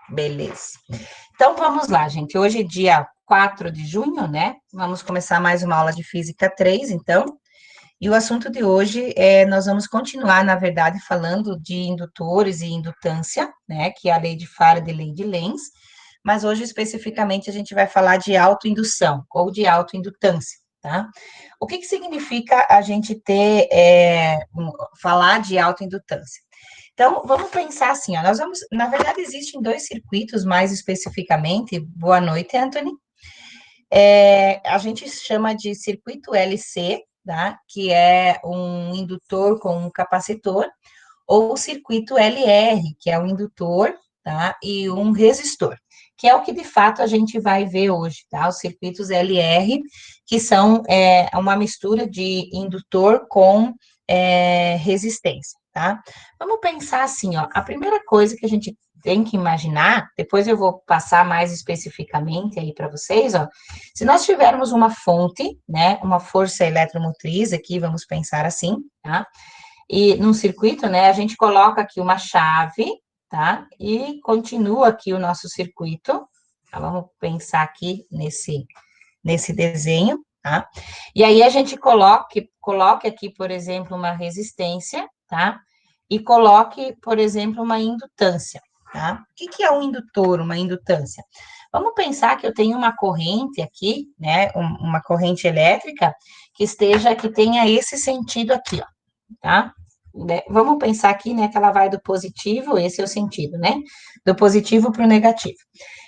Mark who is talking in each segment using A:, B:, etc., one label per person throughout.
A: Beleza. Então, vamos lá, gente. Hoje é dia 4 de junho, né? Vamos começar mais uma aula de Física 3, então. E o assunto de hoje nós vamos continuar, na verdade, falando de indutores e indutância, né? Que é a lei de Faraday e lei de Lenz. Mas hoje, especificamente, a gente vai falar de autoindução ou de autoindutância, tá? O que significa a gente falar de autoindutância? Então, vamos pensar assim, ó, na verdade, existem dois circuitos mais especificamente. Boa noite, Anthony. A gente chama de circuito LC, tá? Que é um indutor com um capacitor, ou o circuito LR, que é um indutor, tá? E um resistor, que é o que de fato a gente vai ver hoje, tá? Os circuitos LR, que são uma mistura de indutor com resistência, tá? Vamos pensar assim, ó, a primeira coisa que a gente tem que imaginar, depois eu vou passar mais especificamente aí para vocês, ó, se nós tivermos uma fonte, né, uma força eletromotriz aqui, vamos pensar assim, tá? E num circuito, né, a gente coloca aqui uma chave, tá? E continua aqui o nosso circuito. Tá? Vamos pensar aqui nesse desenho, tá? E aí a gente coloque aqui, por exemplo, uma resistência, tá? E coloque, por exemplo, uma indutância, tá? O que é um indutor, uma indutância? Vamos pensar que eu tenho uma corrente aqui, né? Uma corrente elétrica que tenha esse sentido aqui, ó, tá? Vamos pensar aqui, né, que ela vai do positivo, esse é o sentido, né? Do positivo para o negativo.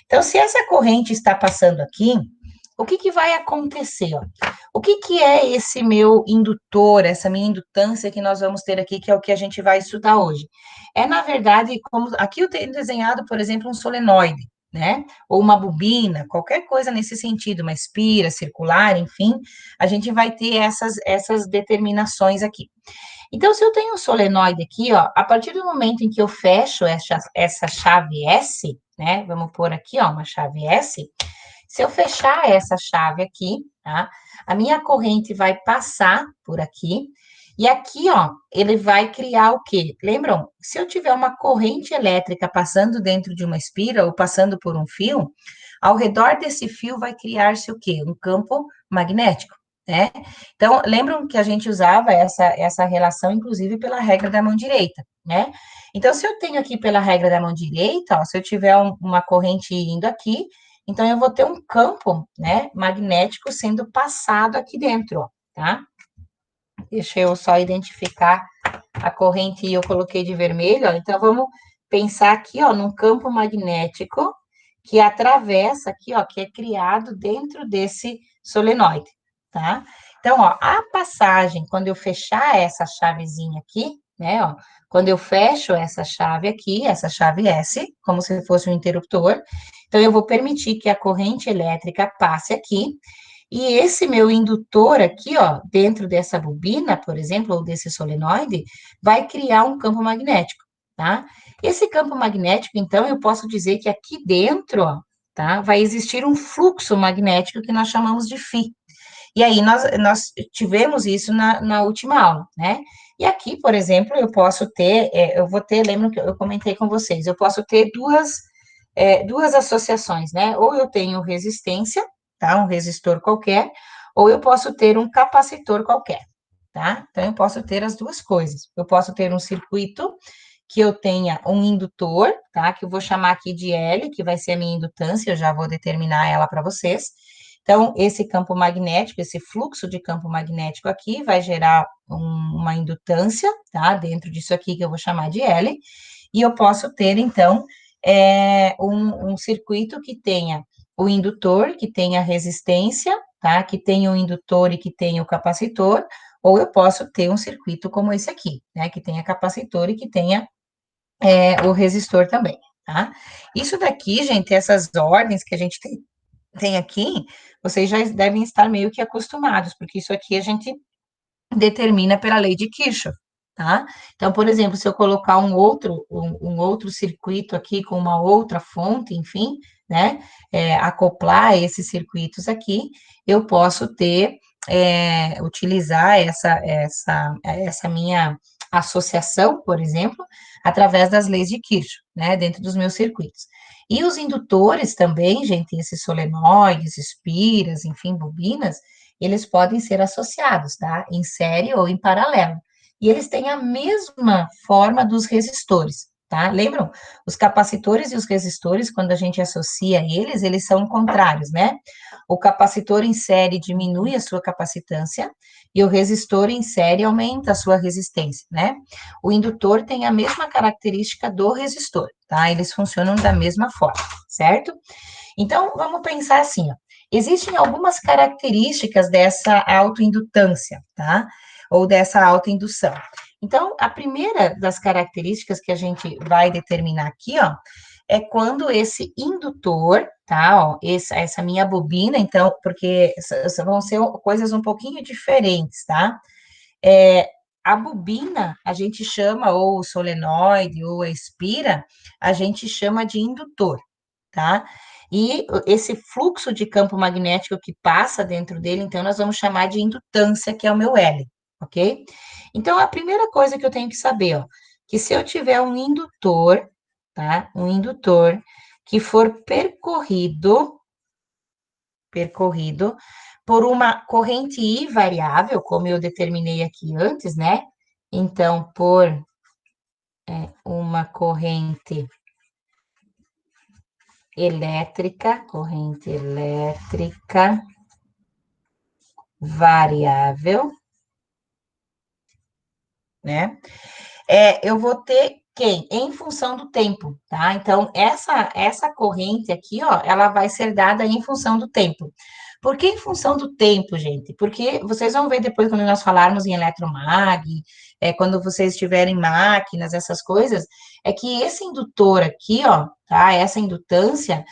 A: Então, se essa corrente está passando aqui, o que vai acontecer? Ó? O que é esse meu indutor, essa minha indutância que nós vamos ter aqui, que é o que a gente vai estudar hoje? É, na verdade, como aqui eu tenho desenhado, por exemplo, um solenoide, né? Ou uma bobina, qualquer coisa nesse sentido, uma espira circular, enfim, a gente vai ter essas determinações aqui. Então, se eu tenho um solenoide aqui, ó, a partir do momento em que eu fecho essa chave S, né? Vamos pôr aqui, ó, uma chave S. Se eu fechar essa chave aqui, tá? A minha corrente vai passar por aqui. E aqui, ó, ele vai criar o quê? Lembram? Se eu tiver uma corrente elétrica passando dentro de uma espira ou passando por um fio, ao redor desse fio vai criar-se o quê? Um campo magnético, né? Então, lembram que a gente usava essa relação, inclusive, pela regra da mão direita, né? Então, se eu tenho aqui pela regra da mão direita, ó, se eu tiver uma corrente indo aqui, então eu vou ter um campo, né, magnético sendo passado aqui dentro, ó, tá? Deixa eu só identificar a corrente e eu coloquei de vermelho, ó. Então, vamos pensar aqui, ó, num campo magnético que atravessa aqui, ó, que é criado dentro desse solenoide, tá? Então, ó, a passagem, quando eu fechar essa chavezinha aqui, né, ó, quando eu fecho essa chave aqui, essa chave S, como se fosse um interruptor, então eu vou permitir que a corrente elétrica passe aqui, e esse meu indutor aqui, ó, dentro dessa bobina, por exemplo, ou desse solenoide, vai criar um campo magnético, tá? Esse campo magnético, então, eu posso dizer que aqui dentro, ó, tá, vai existir um fluxo magnético que nós chamamos de φ. E aí, nós tivemos isso na última aula, né? E aqui, por exemplo, eu posso ter, lembra que eu comentei com vocês, eu posso ter duas associações, né? Ou eu tenho resistência, tá? Um resistor qualquer, ou eu posso ter um capacitor qualquer, tá? Então, eu posso ter as duas coisas. Eu posso ter um circuito que eu tenha um indutor, tá? Que eu vou chamar aqui de L, que vai ser a minha indutância, eu já vou determinar ela para vocês. Então, esse campo magnético, esse fluxo de campo magnético aqui vai gerar uma indutância, tá? Dentro disso aqui que eu vou chamar de L. E eu posso ter, então, um circuito que tenha o indutor, que tenha resistência, tá? Que tenha o indutor e que tenha o capacitor, ou eu posso ter um circuito como esse aqui, né? Que tenha capacitor e que tenha o resistor também, tá? Isso daqui, gente, essas ordens que a gente tem aqui, vocês já devem estar meio que acostumados, porque isso aqui a gente determina pela lei de Kirchhoff, tá? Então, por exemplo, se eu colocar um outro circuito aqui com uma outra fonte, enfim, né, acoplar esses circuitos aqui, eu posso utilizar essa minha associação, por exemplo, através das leis de Kirchhoff, né, dentro dos meus circuitos. E os indutores também, gente, esses solenoides, espiras, enfim, bobinas, eles podem ser associados, tá? Em série ou em paralelo. E eles têm a mesma forma dos resistores, tá? Lembram? Os capacitores e os resistores, quando a gente associa eles, eles são contrários, né? O capacitor em série diminui a sua capacitância e o resistor em série aumenta a sua resistência, né? O indutor tem a mesma característica do resistor, tá? Eles funcionam da mesma forma, certo? Então, vamos pensar assim, ó. Existem algumas características dessa autoindutância, tá? Ou dessa autoindução. Então, a primeira das características que a gente vai determinar aqui, ó, é quando esse indutor, tá, ó, essa minha bobina, então, porque vão ser coisas um pouquinho diferentes, tá? A bobina, a gente chama, ou o solenoide, ou a espira, a gente chama de indutor, tá? E esse fluxo de campo magnético que passa dentro dele, então, nós vamos chamar de indutância, que é o meu L, ok? Então, a primeira coisa que eu tenho que saber, ó, que se eu tiver um indutor, tá? Um indutor que for percorrido por uma corrente I variável, como eu determinei aqui antes, né? Então, por uma corrente elétrica variável, né? Eu vou ter quem? Em função do tempo, tá? Então, essa corrente aqui, ó, ela vai ser dada em função do tempo. Por que em função do tempo, gente? Porque vocês vão ver depois, quando nós falarmos em eletromag, quando vocês tiverem máquinas, essas coisas, é que esse indutor aqui, ó, tá? Essa indutância,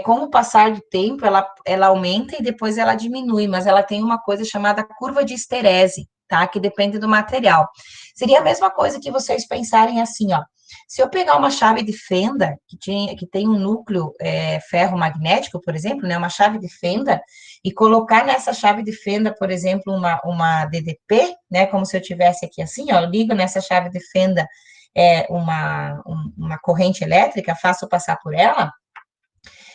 A: com o passar do tempo, ela aumenta e depois ela diminui, mas ela tem uma coisa chamada curva de esterese, tá? Que depende do material. Seria a mesma coisa que vocês pensarem assim, ó. Se eu pegar uma chave de fenda, que tem um núcleo ferromagnético, por exemplo, né, uma chave de fenda, e colocar nessa chave de fenda, por exemplo, uma DDP, né, como se eu tivesse aqui assim, ó, eu ligo nessa chave de fenda uma corrente elétrica, faço passar por ela,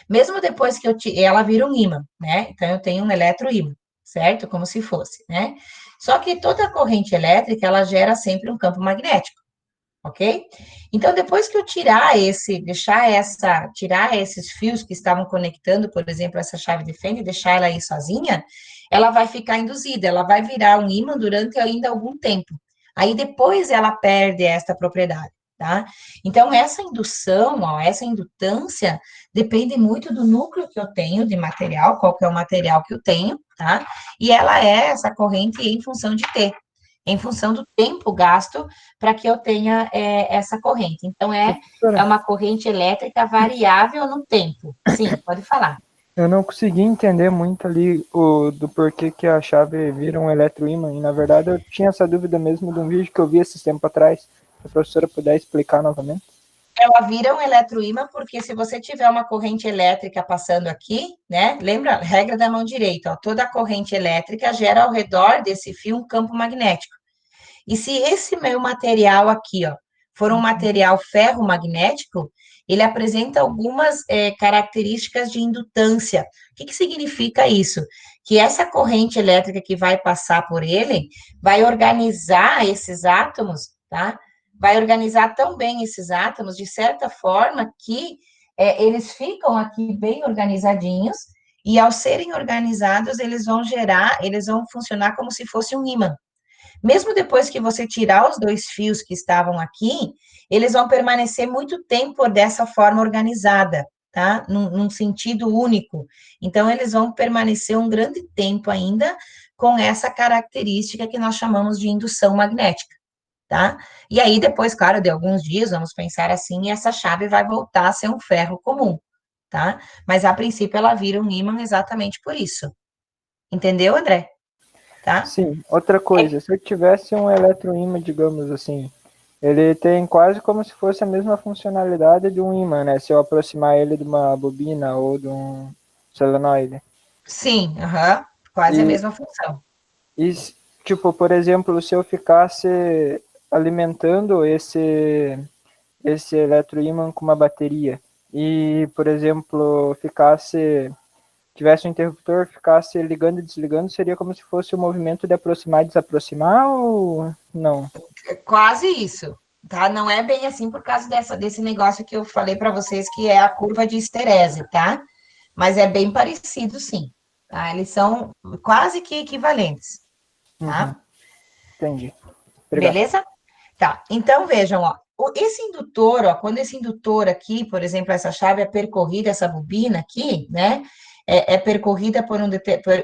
A: mesmo depois que ela vira um ímã, né? Então, eu tenho um eletroímã, certo? Como se fosse, né? Só que toda corrente elétrica, ela gera sempre um campo magnético, ok? Então, depois que eu tirar esses fios que estavam conectando, por exemplo, essa chave de fenda e deixar ela aí sozinha, ela vai ficar induzida, ela vai virar um ímã durante ainda algum tempo. Aí depois ela perde esta propriedade, tá? Então, essa indução, ó, essa indutância, depende muito do núcleo que eu tenho de material, qual que é o material que eu tenho, tá? E ela é essa corrente em função de T, em função do tempo gasto para que eu tenha essa corrente. Então, é
B: Professora,
A: uma corrente elétrica variável no tempo. Sim, pode falar.
B: eu não consegui entender muito ali do porquê que a chave vira um eletroímã, e na verdade eu tinha essa dúvida mesmo de um vídeo que eu vi esses tempos atrás. Se a professora puder explicar novamente.
A: Ela vira um eletroímã porque se você tiver uma corrente elétrica passando aqui, né? Lembra? Regra da mão direita, ó, toda a corrente elétrica gera ao redor desse fio um campo magnético. E se esse meu material aqui, ó, for um material ferromagnético, ele apresenta algumas características de indutância. O que significa isso? Que essa corrente elétrica que vai passar por ele vai organizar esses átomos, tá? Vai organizar tão bem esses átomos, de certa forma, que eles ficam aqui bem organizadinhos, e ao serem organizados, eles vão funcionar como se fosse um ímã. Mesmo depois que você tirar os dois fios que estavam aqui, eles vão permanecer muito tempo dessa forma organizada, tá? Num sentido único. Então, eles vão permanecer um grande tempo ainda com essa característica que nós chamamos de indução magnética, tá? E aí, depois, claro, de alguns dias, vamos pensar assim, essa chave vai voltar a ser um ferro comum, tá? Mas, a princípio, ela vira um ímã exatamente por isso. Entendeu, André? Tá?
B: Sim, outra coisa, se eu tivesse um eletroímã, digamos assim, ele tem quase como se fosse a mesma funcionalidade de um ímã, né? Se eu aproximar ele de uma bobina ou de um solenoide.
A: Sim, aham, quase a
B: E,
A: mesma função.
B: e, tipo, por exemplo, se eu ficasse alimentando esse eletroímã com uma bateria e, por exemplo, tivesse um interruptor, ficasse ligando e desligando, seria como se fosse o movimento de aproximar e desaproximar ou não?
A: É quase isso, tá? Não é bem assim por causa desse negócio que eu falei para vocês, que é a curva de esterese, tá? Mas é bem parecido, sim, tá? Eles são quase que equivalentes,
B: Uhum,
A: tá?
B: entendi. Obrigado.
A: Beleza? Tá, então vejam, ó, esse indutor, ó, quando esse indutor aqui, por exemplo, essa chave é percorrida, essa bobina aqui, né, é percorrida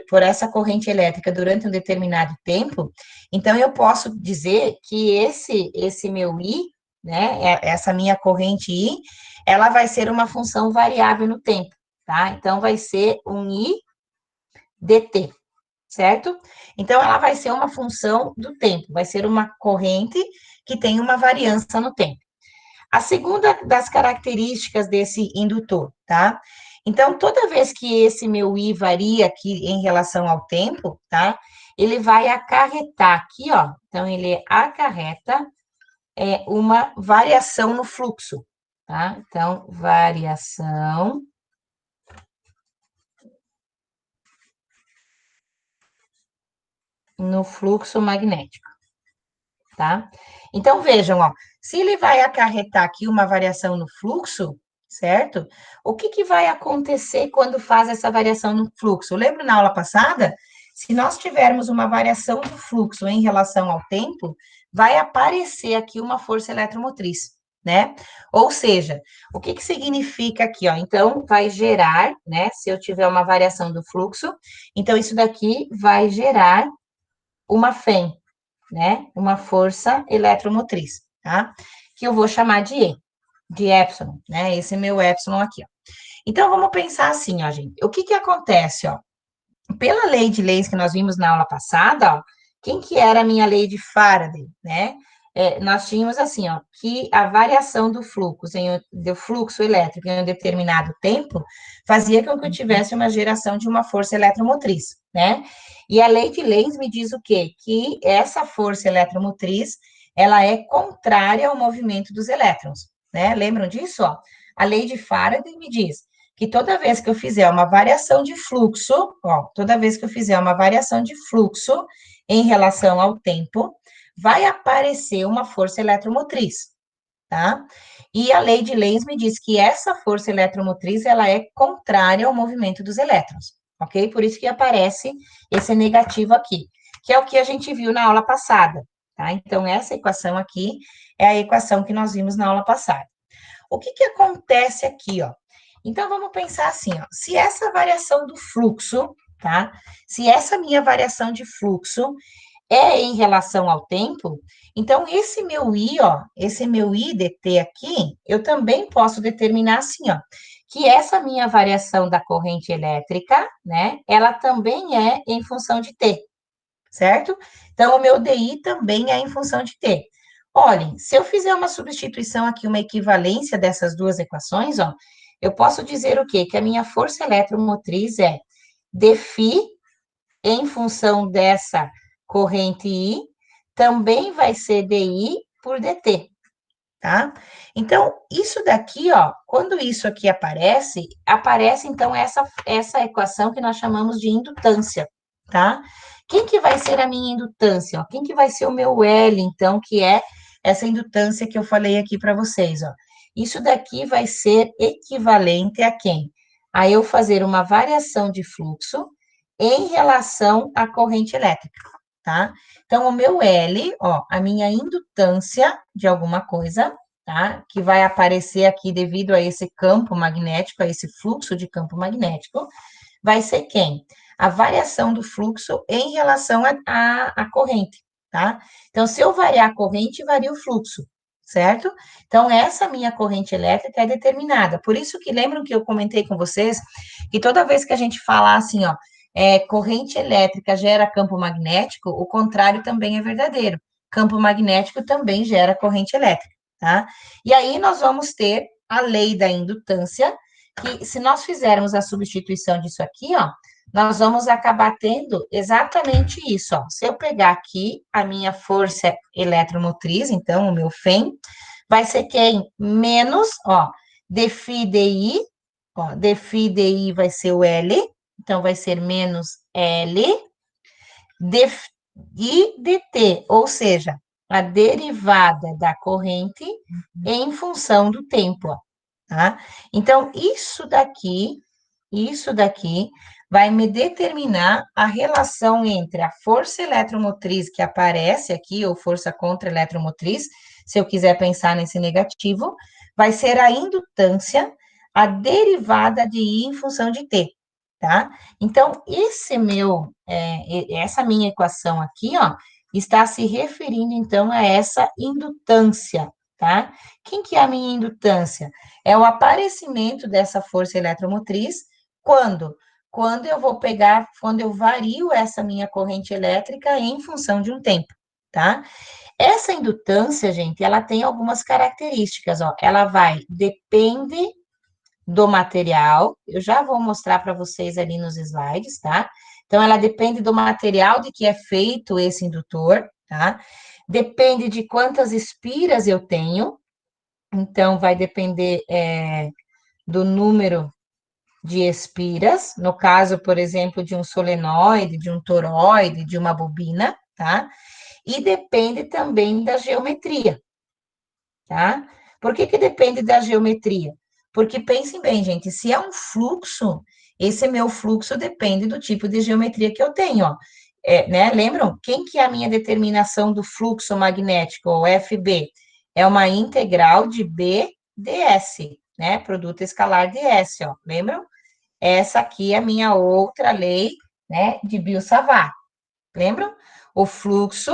A: por essa corrente elétrica durante um determinado tempo, então eu posso dizer que esse meu I, né, essa minha corrente I, ela vai ser uma função variável no tempo, tá? Então vai ser um I dt, certo? Então, ela vai ser uma função do tempo, vai ser uma corrente que tem uma variância no tempo. A segunda das características desse indutor, tá? Então, toda vez que esse meu I varia aqui em relação ao tempo, tá? Ele vai acarretar aqui, ó. Então, ele acarreta uma variação no fluxo, tá? Então, variação no fluxo magnético, tá? Então, vejam, ó, se ele vai acarretar aqui uma variação no fluxo, certo? O que vai acontecer quando faz essa variação no fluxo? Lembra na aula passada? Se nós tivermos uma variação do fluxo em relação ao tempo, vai aparecer aqui uma força eletromotriz, né? Ou seja, o que significa aqui, ó? Então, vai gerar, né? Se eu tiver uma variação do fluxo, então isso daqui vai gerar uma FEM, né? Uma força eletromotriz, tá? Que eu vou chamar de E, de epsilon, né? Esse é meu epsilon aqui, ó. Então, vamos pensar assim, ó, gente. O que acontece, ó? Pela lei de leis que nós vimos na aula passada, ó, quem que era a minha lei de Faraday, né? Nós tínhamos assim, ó, que a variação do fluxo elétrico em um determinado tempo fazia com que eu tivesse uma geração de uma força eletromotriz, né? E a lei de Lenz me diz o quê? Que essa força eletromotriz, ela é contrária ao movimento dos elétrons, né? Lembram disso, ó? A lei de Faraday me diz que toda vez que eu fizer uma variação de fluxo, ó, toda vez que eu fizer uma variação de fluxo em relação ao tempo, vai aparecer uma força eletromotriz, tá? E a lei de Lenz me diz que essa força eletromotriz, ela é contrária ao movimento dos elétrons, ok? Por isso que aparece esse negativo aqui, que é o que a gente viu na aula passada, tá? Então, essa equação aqui é a equação que nós vimos na aula passada. O que acontece aqui, ó? Então, vamos pensar assim, ó, se essa variação do fluxo, tá? Se essa minha variação de fluxo é em relação ao tempo, então esse meu I, ó, esse meu I dt aqui, eu também posso determinar assim, ó, que essa minha variação da corrente elétrica, né, ela também é em função de t, certo? Então, o meu DI também é em função de t. Olhem, se eu fizer uma substituição aqui, uma equivalência dessas duas equações, ó, eu posso dizer o quê? Que a minha força eletromotriz é dφ em função dessa corrente I, também vai ser dI por dt, tá? Então, isso daqui, ó, quando isso aqui aparece então essa equação que nós chamamos de indutância, tá? Quem que vai ser a minha indutância, ó? Quem que vai ser o meu L, então, que é essa indutância que eu falei aqui para vocês, ó? Isso daqui vai ser equivalente a quem? A eu fazer uma variação de fluxo em relação à corrente elétrica, tá? Então, o meu L, ó, a minha indutância de alguma coisa, tá? Que vai aparecer aqui devido a esse campo magnético, a esse fluxo de campo magnético, vai ser quem? A variação do fluxo em relação à corrente, tá? Então, se eu variar a corrente, varia o fluxo, certo? Então, essa minha corrente elétrica é determinada. Por isso que lembram que eu comentei com vocês que toda vez que a gente fala assim, ó, corrente elétrica gera campo magnético, o contrário também é verdadeiro. Campo magnético também gera corrente elétrica, tá? E aí nós vamos ter a lei da indutância, que se nós fizermos a substituição disso aqui, ó, nós vamos acabar tendo exatamente isso, ó. Se eu pegar aqui a minha força eletromotriz, então, o meu FEM, vai ser quem? Menos, ó, dφ dI, ó, dφ dI vai ser o L, então vai ser menos L, I dt, ou seja, a derivada da corrente em função do tempo, ó, tá? Então, isso daqui vai me determinar a relação entre a força eletromotriz que aparece aqui, ou força contra eletromotriz, se eu quiser pensar nesse negativo, vai ser a indutância, a derivada de I em função de T, tá? Então, essa minha equação aqui, ó, está se referindo, então, a essa indutância, tá? Quem que é a minha indutância? É o aparecimento dessa força eletromotriz quando? Quando eu vario essa minha corrente elétrica em função de um tempo, tá? Essa indutância, gente, ela tem algumas características, ó. Depende do material, eu já vou mostrar para vocês ali nos slides, tá? Então, ela depende do material de que é feito esse indutor, tá? Depende de quantas espiras eu tenho, então, vai depender do número de espiras, no caso, por exemplo, de um solenoide, de um toroide, de uma bobina, tá? E depende também da geometria, tá? Por que que depende da geometria? Porque pensem bem, gente, se é um fluxo, esse meu fluxo depende do tipo de geometria que eu tenho, ó. Né? Lembram? Quem que é a minha determinação do fluxo magnético, ou FB? É uma integral de B ds, né? Produto escalar de S, ó. Lembram? Essa aqui é a minha outra lei, né, de Biot-Savart. Lembram? O fluxo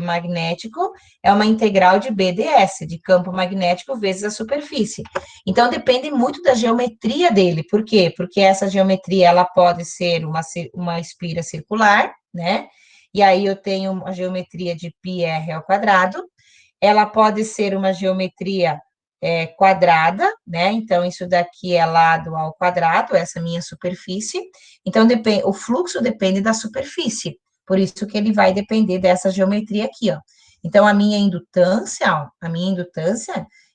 A: magnético é uma integral de BDS, de campo magnético vezes a superfície. Então, depende muito da geometria dele. Por quê? Porque essa geometria, ela pode ser uma espira circular, né? E aí eu tenho uma geometria de πr ao quadrado. Ela pode ser uma geometria quadrada, né? Então, isso daqui é lado ao quadrado, essa minha superfície. Então, o fluxo depende da superfície, por isso que ele vai depender dessa geometria aqui, ó. Então, a minha indutância,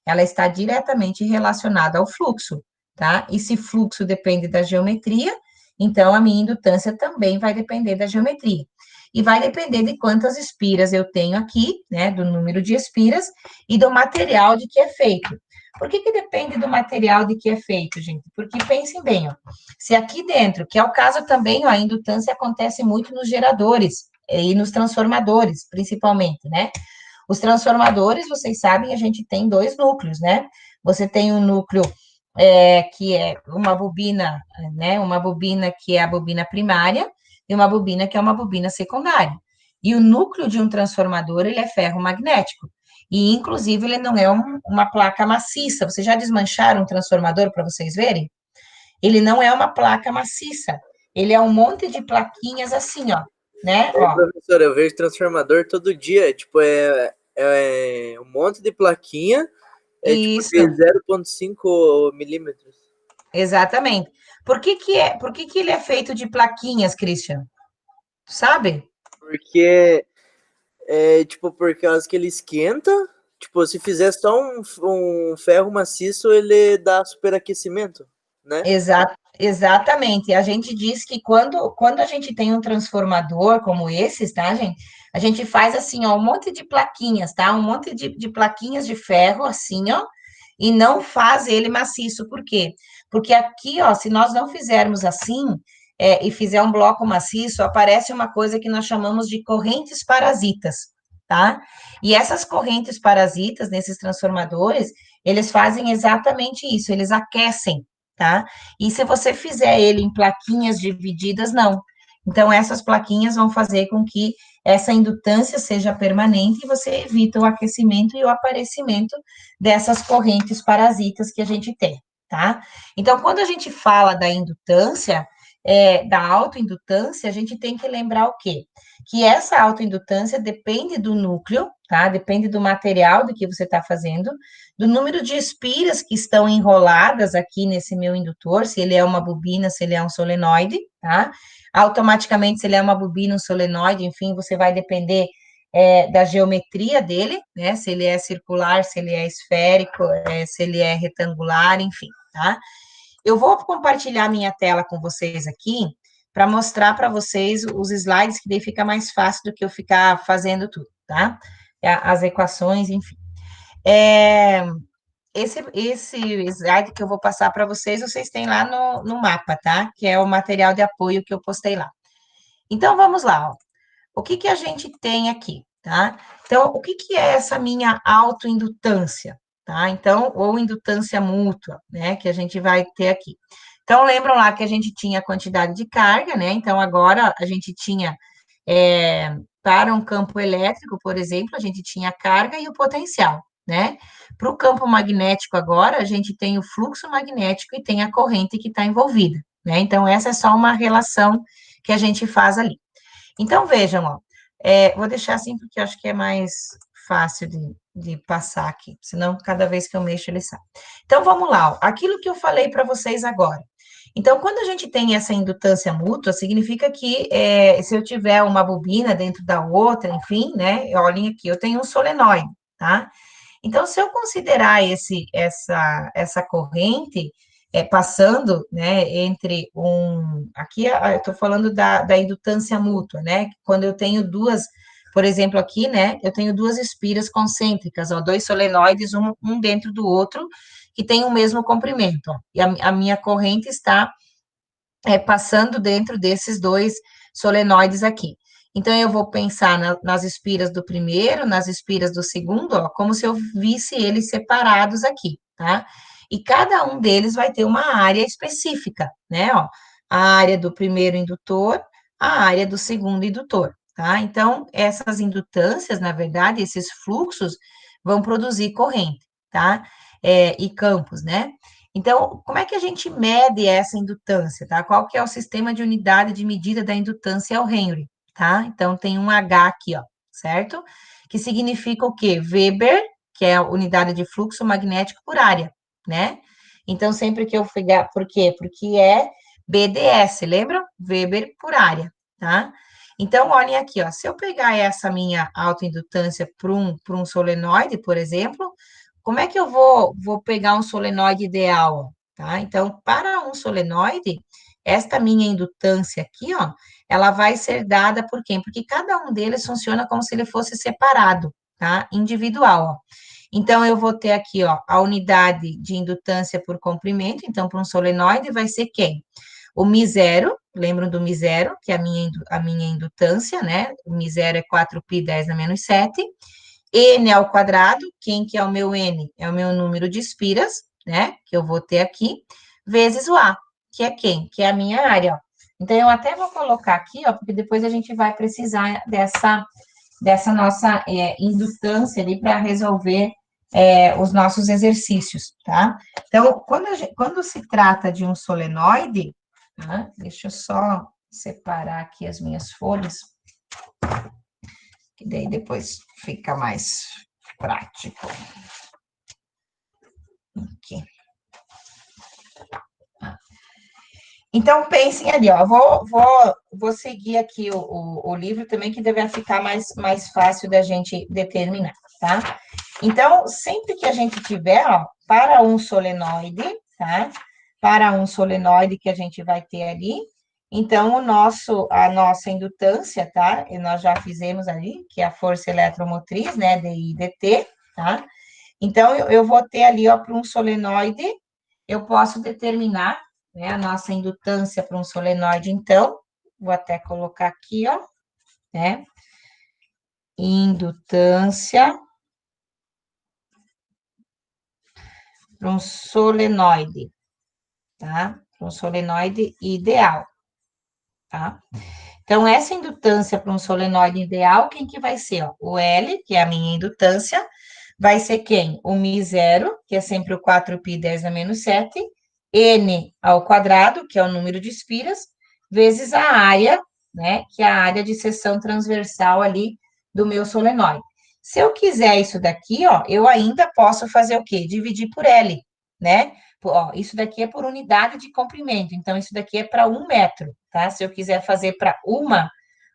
A: ela está diretamente relacionada ao fluxo, tá? E se fluxo depende da geometria, então a minha indutância também vai depender da geometria. E vai depender de quantas espiras eu tenho aqui, né, do número de espiras e do material de que é feito. Por que que depende do material de que é feito, gente? Porque pensem bem, ó, se aqui dentro, que é o caso também, ó, a indutância acontece muito nos geradores e nos transformadores, principalmente, né? Os transformadores, vocês sabem, a gente tem dois núcleos, né? Você tem um núcleo que é uma bobina, né? Uma bobina que é a bobina primária e uma bobina que é uma bobina secundária. E o núcleo de um transformador, ele é ferromagnético. E, inclusive, ele não é uma placa maciça. Vocês já desmancharam um transformador para vocês verem? Ele não é uma placa maciça. Ele é um monte de plaquinhas assim, ó, né? Ó.
C: Professor, eu vejo transformador todo dia. Tipo, é um monte de plaquinha.
A: Isso.
C: Tipo de 0,5 milímetros.
A: Exatamente. Por que ele é feito de plaquinhas, Christian? Sabe?
C: Porque tipo, por causa que ele esquenta. Tipo, se fizer só um ferro maciço, ele dá superaquecimento, né?
A: Exatamente. A gente diz que quando a gente tem um transformador como esses, tá, gente? A gente faz assim, ó, um monte de plaquinhas, tá? Um monte de plaquinhas de ferro, assim, ó, e não faz ele maciço. Por quê? Porque aqui, ó, se nós não fizermos assim, e fizer um bloco maciço, aparece uma coisa que nós chamamos de correntes parasitas, tá? E essas correntes parasitas, nesses transformadores, eles fazem exatamente isso, eles aquecem, tá? E se você fizer ele em plaquinhas divididas, não. Então, essas plaquinhas vão fazer com que essa indutância seja permanente e você evita o aquecimento e o aparecimento dessas correntes parasitas que a gente tem, tá? Então, quando a gente fala da indutância, da autoindutância, a gente tem que lembrar o quê? Que essa autoindutância depende do núcleo, tá? Depende do material do que você está fazendo, do número de espiras que estão enroladas aqui nesse meu indutor, se ele é uma bobina, se ele é um solenoide, tá? Automaticamente, se ele é uma bobina, um solenoide, enfim, você vai depender da geometria dele, né? Se ele é circular, se ele é esférico, se ele é retangular, enfim, tá? Eu vou compartilhar minha tela com vocês aqui para mostrar para vocês os slides, que daí fica mais fácil do que eu ficar fazendo tudo, tá? As equações, enfim. Esse slide que eu vou passar para vocês, vocês têm lá no mapa, tá? Que é o material de apoio que eu postei lá. Então, vamos lá, ó. O que a gente tem aqui, tá? Então, o que é essa minha autoindutância, tá? Então, ou indutância mútua, né, que a gente vai ter aqui. Então, lembram lá que a gente tinha a quantidade de carga, né? Então, agora a gente tinha, para um campo elétrico, por exemplo, a gente tinha a carga e o potencial, né? Para o campo magnético agora, a gente tem o fluxo magnético e tem a corrente que está envolvida, né? Então, essa é só uma relação que a gente faz ali. Então, vejam, ó, vou deixar assim porque eu acho que é mais fácil de passar aqui, senão cada vez que eu mexo ele sai. Então, vamos lá, ó, aquilo que eu falei para vocês agora. Então, quando a gente tem essa indutância mútua, significa que se eu tiver uma bobina dentro da outra, enfim, né, olhem aqui, eu tenho um solenoide, tá? Então, se eu considerar essa corrente passando, né, entre aqui eu estou falando da indutância mútua, né, quando eu tenho duas, por exemplo, aqui, né, eu tenho duas espiras concêntricas, ó, dois solenoides, um dentro do outro, que tem o mesmo comprimento, ó, e a minha corrente está passando dentro desses dois solenoides aqui. Então, eu vou pensar nas espiras do primeiro, nas espiras do segundo, ó, como se eu visse eles separados aqui, tá? E cada um deles vai ter uma área específica, né, ó, a área do primeiro indutor, a área do segundo indutor, tá? Então, essas indutâncias, na verdade, esses fluxos vão produzir corrente, tá? E campos, né? Então, como é que a gente mede essa indutância, tá? Qual que é o sistema de unidade de medida da indutância? É o Henry, tá? Então, tem um H aqui, ó, certo? Que significa o quê? Weber, que é a unidade de fluxo magnético por área, né? Então, sempre que eu pegar, por quê? Porque é BDS, lembram? Weber por área, tá? Então, olhem aqui, ó, se eu pegar essa minha autoindutância para um solenoide, por exemplo, como é que eu vou pegar um solenoide ideal, tá? Então, para um solenoide, esta minha indutância aqui, ó, ela vai ser dada por quem? Porque cada um deles funciona como se ele fosse separado, tá? Individual, ó. Então, eu vou ter aqui, ó, a unidade de indutância por comprimento. Então, para um solenoide, vai ser quem? O Mi0, lembram do Mi0, que é a minha indutância, né? O Mi0 é 4π 10 a menos 7. N ao quadrado, quem que é o meu N? É o meu número de espiras, né? Que eu vou ter aqui, vezes o A, que é quem? Que é a minha área, ó. Então, eu até vou colocar aqui, ó, porque depois a gente vai precisar dessa nossa indutância ali para resolver os nossos exercícios, tá? Então, quando se trata de um solenoide, tá? Deixa eu só separar aqui as minhas folhas, que daí depois fica mais prático. Aqui. Então, pensem ali, ó, vou seguir aqui o livro também, que deve ficar mais fácil da gente determinar, tá? Então, sempre que a gente tiver, ó, para um solenoide, tá? Para um solenoide que a gente vai ter ali, então, a nossa indutância, tá? E nós já fizemos ali, que é a força eletromotriz, né, DI dt, tá? Então, eu vou ter ali, ó, para um solenoide, eu posso determinar, né, a nossa indutância para um solenoide, então, vou até colocar aqui, ó, né? Indutância para um solenoide, tá? Para um solenoide ideal, tá? Então, essa indutância para um solenoide ideal, quem que vai ser? Ó? O L, que é a minha indutância, vai ser quem? O Mi0, que é sempre o 4π 10 a menos 7, N ao quadrado, que é o número de espiras, vezes a área, né, que é a área de seção transversal ali do meu solenoide. Se eu quiser isso daqui, ó, eu ainda posso fazer o quê? Dividir por L, né? Ó, isso daqui é por unidade de comprimento, então isso daqui é para 1 metro, tá? Se eu quiser fazer para uma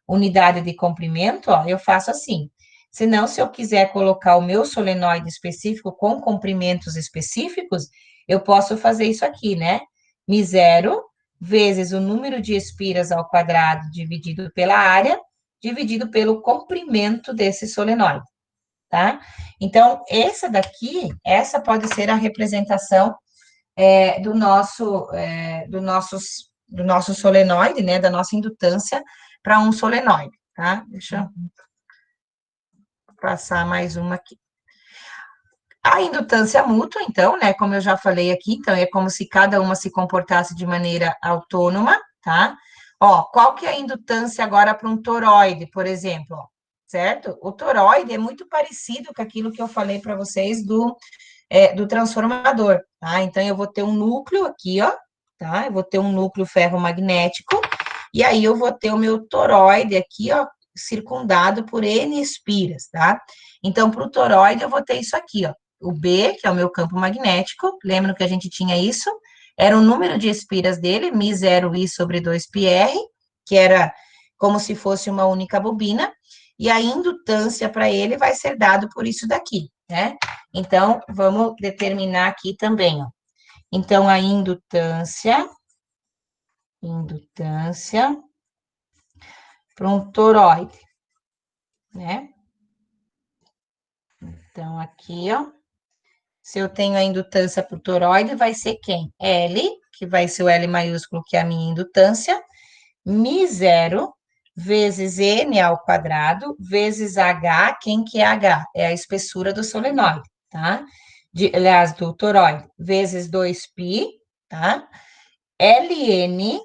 A: unidade de comprimento, ó, eu faço assim. Se não, se eu quiser colocar o meu solenoide específico com comprimentos específicos, eu posso fazer isso aqui, né? μ0 vezes o número de espiras ao quadrado dividido pela área, dividido pelo comprimento desse solenoide, tá? Então, essa pode ser a representação do nosso solenoide, né? Da nossa indutância para um solenoide, tá? Deixa eu passar mais uma aqui. A indutância mútua, então, né, como eu já falei aqui, então é como se cada uma se comportasse de maneira autônoma, tá? Ó, qual que é a indutância agora para um toroide, por exemplo, ó, certo? O toroide é muito parecido com aquilo que eu falei para vocês do transformador, tá? Então, eu vou ter um núcleo aqui, ó, tá? Eu vou ter um núcleo ferromagnético, e aí eu vou ter o meu toroide aqui, ó, circundado por N espiras, tá? Então, para o toroide, eu vou ter isso aqui, ó. O B, que é o meu campo magnético, lembra que a gente tinha isso? Era o número de espiras dele, μ0i sobre 2πr, que era como se fosse uma única bobina, e a indutância para ele vai ser dado por isso daqui, né? Então, vamos determinar aqui também, ó. Então, a indutância para um toroide, né? Então, aqui, ó, se eu tenho a indutância para o toroide, vai ser quem? L, que vai ser o L maiúsculo, que é a minha indutância, μ0 vezes N ao quadrado, vezes H, quem que é H? É a espessura do solenoide, tá? Aliás, do toroide, vezes 2π, tá? Ln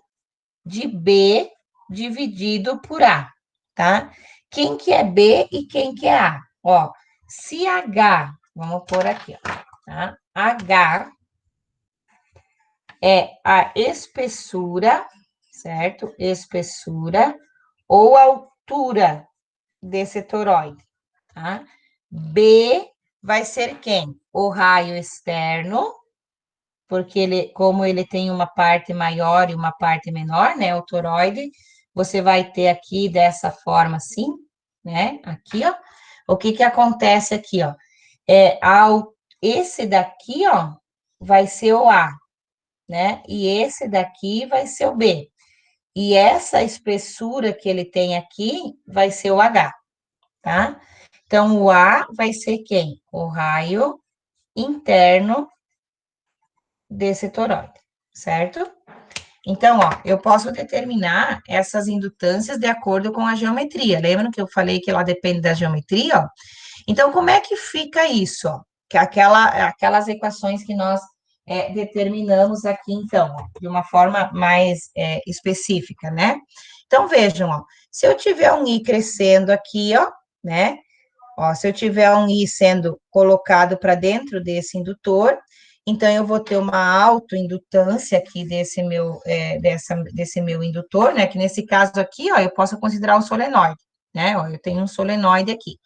A: de B dividido por A, tá? Quem que é B e quem que é A? Ó, se H, vamos pôr aqui, ó, tá? H é a espessura, certo? Espessura ou altura desse toroide, tá? B vai ser quem? O raio externo, porque ele, como ele tem uma parte maior e uma parte menor, né? O toroide, você vai ter aqui dessa forma assim, né? Aqui, ó. O que que acontece aqui, ó? Esse daqui, ó, vai ser o A, né? E esse daqui vai ser o B. E essa espessura que ele tem aqui vai ser o H, tá? Então, o A vai ser quem? O raio interno desse toroide, certo? Então, ó, eu posso determinar essas indutâncias de acordo com a geometria. Lembram que eu falei que ela depende da geometria, ó? Então, como é que fica isso, ó? Que aquelas equações que nós determinamos aqui, então, ó, de uma forma mais específica, né? Então, vejam, ó, se eu tiver um I crescendo aqui, ó, né? Ó, se eu tiver um I sendo colocado para dentro desse indutor, então eu vou ter uma autoindutância aqui desse meu indutor, né? Que nesse caso aqui, ó, eu posso considerar um solenoide, né? Ó, eu tenho um solenoide aqui.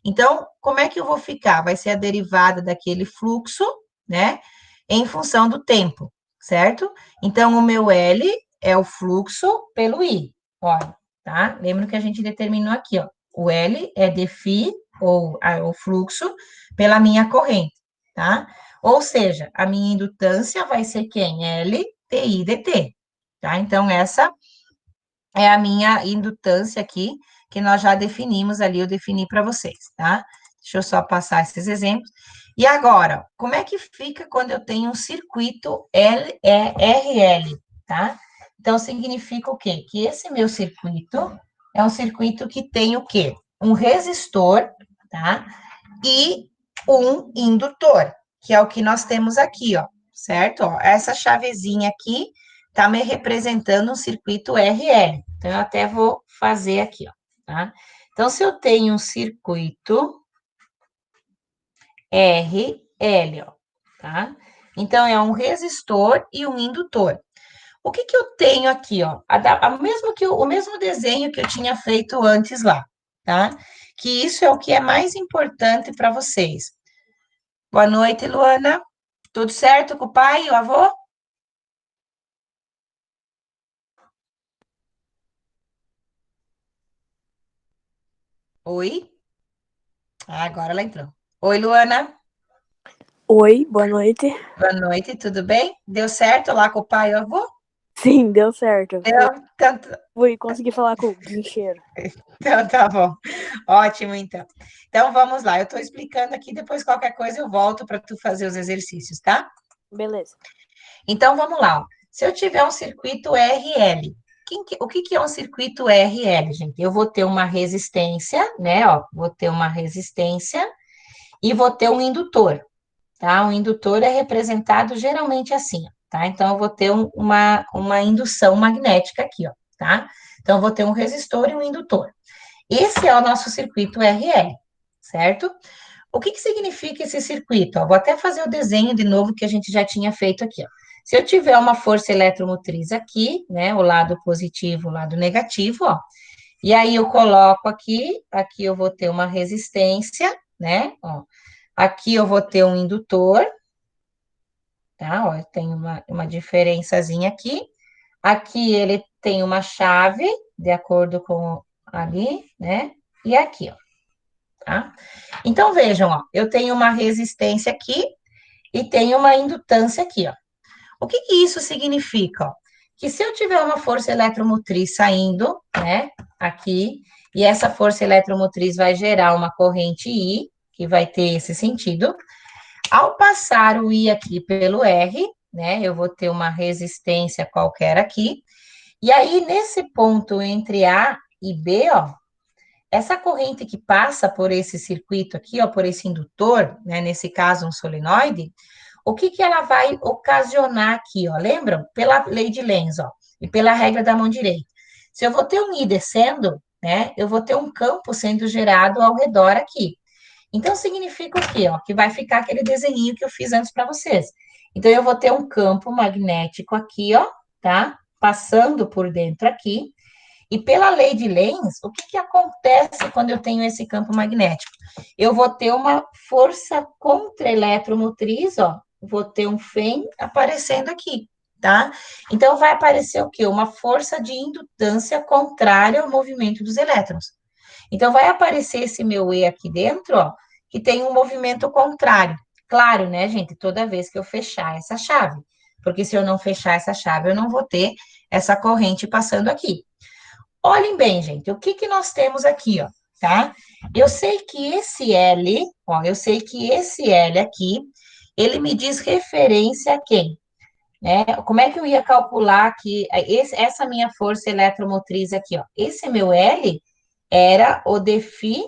A: Então, como é que eu vou ficar? Vai ser a derivada daquele fluxo, né? Em função do tempo, certo? Então, o meu L é o fluxo pelo I, ó, tá? Lembra que a gente determinou aqui, ó. O L é dφ, ou o fluxo, pela minha corrente, tá? Ou seja, a minha indutância vai ser quem? L dI dt, tá? Então, essa é a minha indutância aqui, que nós já definimos ali, eu defini para vocês, tá? Deixa eu só passar esses exemplos. E agora, como é que fica quando eu tenho um circuito RL, tá? Então, significa o quê? Que esse meu circuito é um circuito que tem o quê? Um resistor, tá? E um indutor, que é o que nós temos aqui, ó, certo? Ó, essa chavezinha aqui tá me representando um circuito RL. Então, eu até vou fazer aqui, ó, tá? Então, se eu tenho um circuito RL, ó, tá? Então, é um resistor e um indutor. O que que eu tenho aqui, ó? O mesmo desenho que eu tinha feito antes lá, tá? Que isso é o que é mais importante para vocês. Boa noite, Luana. Tudo certo com o pai e o avô? Oi? Ah, agora ela entrou. Oi, Luana.
D: Oi, boa noite.
A: Boa noite, tudo bem? Deu certo lá com o pai e o avô?
D: Sim, deu certo.
A: Deu?
D: Fui conseguir falar com o guincheiro.
A: Então, tá bom. Ótimo, então. Então, vamos lá. Eu estou explicando aqui, depois qualquer coisa eu volto para tu fazer os exercícios, tá?
D: Beleza.
A: Então, vamos lá. Ó. Se eu tiver um circuito RL, o que que é um circuito RL, gente? Eu vou ter uma resistência, né? Ó, vou ter uma resistência e vou ter um indutor, tá? Um indutor é representado geralmente assim, ó, tá? Então, eu vou ter uma indução magnética aqui, ó, tá? Então, eu vou ter um resistor e um indutor. Esse é o nosso circuito RL, certo? O que que significa esse circuito? Ó, vou até fazer o desenho de novo que a gente já tinha feito aqui, ó. Se eu tiver uma força eletromotriz aqui, né, o lado positivo, o lado negativo, ó, e aí eu coloco aqui eu vou ter uma resistência, né, ó, aqui eu vou ter um indutor, tá, ó, eu tenho uma diferençazinha aqui ele tem uma chave, de acordo com ali, né, e aqui, ó, tá? Então, vejam, ó, eu tenho uma resistência aqui e tenho uma indutância aqui, ó. O que que isso significa, ó? Que se eu tiver uma força eletromotriz saindo, né, aqui, e essa força eletromotriz vai gerar uma corrente I, que vai ter esse sentido, ao passar o I aqui pelo R, né, eu vou ter uma resistência qualquer aqui, e aí, nesse ponto entre A e B, ó, essa corrente que passa por esse circuito aqui, ó, por esse indutor, né, nesse caso um solenoide, o que que ela vai ocasionar aqui, ó? Lembram? Pela lei de Lenz, ó, e pela regra da mão direita. Se eu vou ter um I descendo, né, eu vou ter um campo sendo gerado ao redor aqui. Então, significa o quê, ó? Que vai ficar aquele desenho que eu fiz antes para vocês. Então, eu vou ter um campo magnético aqui, ó, tá? Passando por dentro aqui, e pela lei de Lenz, o que que acontece quando eu tenho esse campo magnético? Eu vou ter uma força contra-eletromotriz, ó, vou ter um Fem aparecendo aqui, tá? Então, vai aparecer o quê? Uma força de indutância contrária ao movimento dos elétrons. Então, vai aparecer esse meu E aqui dentro, ó, que tem um movimento contrário. Claro, né, gente? Toda vez que eu fechar essa chave. Porque se eu não fechar essa chave, eu não vou ter essa corrente passando aqui. Olhem bem, gente, o que que nós temos aqui, ó, tá? Eu sei que esse L, ó, eu sei que esse L aqui, ele me diz referência a quem? Né? Como é que eu ia calcular que essa minha força eletromotriz aqui, ó? Esse meu L era o dφ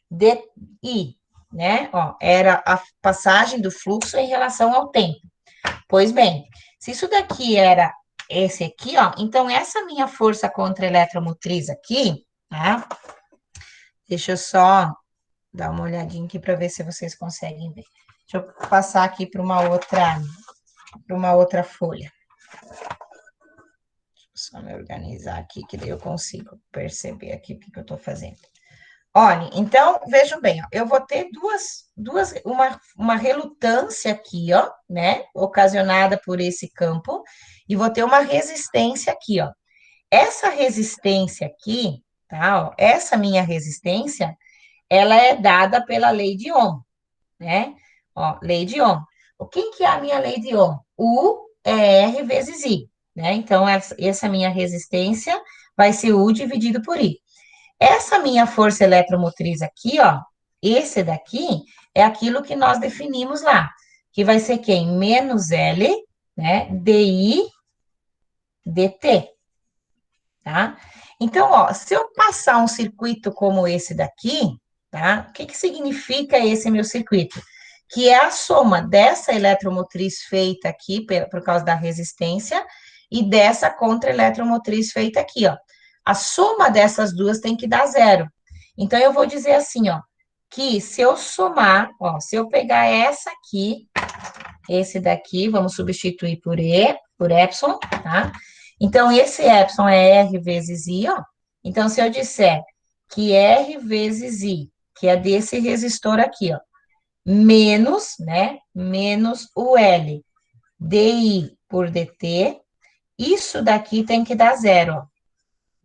A: dt, né? Ó, era a passagem do fluxo em relação ao tempo. Pois bem, se isso daqui era esse aqui, ó, então essa minha força contra eletromotriz aqui, tá? Deixa eu só dar uma olhadinha aqui para ver se vocês conseguem ver. Deixa eu passar aqui para uma outra folha. Deixa eu só me organizar aqui, que daí eu consigo perceber aqui o que eu estou fazendo. Olha, então, vejam bem, ó, eu vou ter uma relutância aqui, ó, né, ocasionada por esse campo, e vou ter uma resistência aqui, ó. Essa resistência aqui, tá, ó, essa minha resistência, ela é dada pela lei de Ohm, né? Ó, lei de Ohm. O que é a minha lei de Ohm? U é R vezes I, né? Então, essa minha resistência vai ser U dividido por I. Essa minha força eletromotriz aqui, ó, esse daqui é aquilo que nós definimos lá, que vai ser quem? Menos L, né, DI, DT, tá? Então, ó, se eu passar um circuito como esse daqui, tá? O que que significa esse meu circuito? Que é a soma dessa eletromotriz feita aqui, por causa da resistência, e dessa contra-eletromotriz feita aqui, ó. A soma dessas duas tem que dar zero. Então, eu vou dizer assim, ó, que se eu somar, ó, se eu pegar essa aqui esse daqui, vamos substituir por E, por epsilon, tá? Então, esse epsilon é R vezes I, ó. Então, se eu disser que R vezes I, que é desse resistor aqui, ó, menos, né, menos o L, DI por DT, isso daqui tem que dar zero, ó,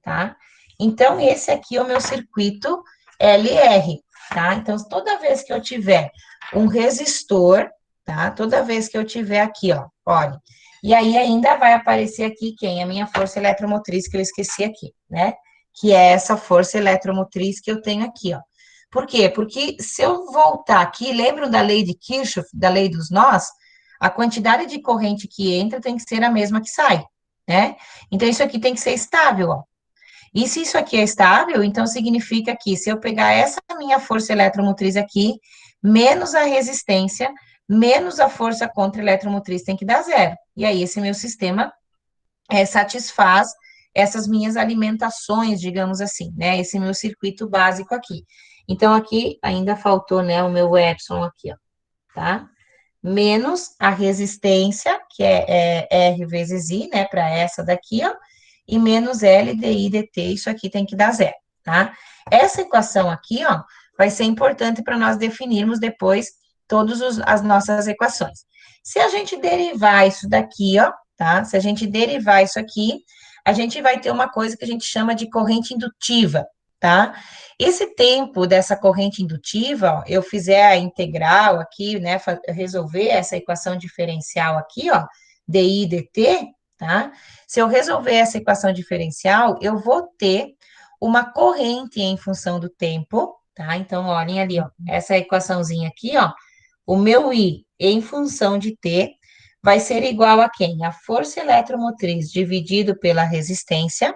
A: tá? Então, esse aqui é o meu circuito LR, tá? Então, toda vez que eu tiver um resistor, tá? Toda vez que eu tiver aqui, ó, olha, e aí ainda vai aparecer aqui quem? A minha força eletromotriz, que eu esqueci aqui, né? Que é essa força eletromotriz que eu tenho aqui, ó. Por quê? Porque se eu voltar aqui, lembram da lei de Kirchhoff, da lei dos nós? A quantidade de corrente que entra tem que ser a mesma que sai, né? Então, isso aqui tem que ser estável, ó. E se isso aqui é estável, então significa que se eu pegar essa minha força eletromotriz aqui, menos a resistência, menos a força contra eletromotriz tem que dar zero. E aí esse meu sistema satisfaz essas minhas alimentações, digamos assim, né? Esse meu circuito básico aqui. Então, aqui ainda faltou, né, o meu epsilon aqui, ó, tá? Menos a resistência, que é R vezes I, né, para essa daqui, ó, e menos L DI dt, isso aqui tem que dar zero, tá? Essa equação aqui, ó, vai ser importante para nós definirmos depois todas as nossas equações. Se a gente derivar isso daqui, ó, tá? Se a gente derivar isso aqui, a gente vai ter uma coisa que a gente chama de corrente indutiva, tá? Esse tempo dessa corrente indutiva, ó, eu fizer a integral aqui, né, resolver essa equação diferencial aqui, ó, dI dt, tá? Se eu resolver essa equação diferencial, eu vou ter uma corrente em função do tempo, tá? Então, olhem ali, ó, essa equaçãozinha aqui, ó, o meu I em função de T vai ser igual a quem? A força eletromotriz dividido pela resistência,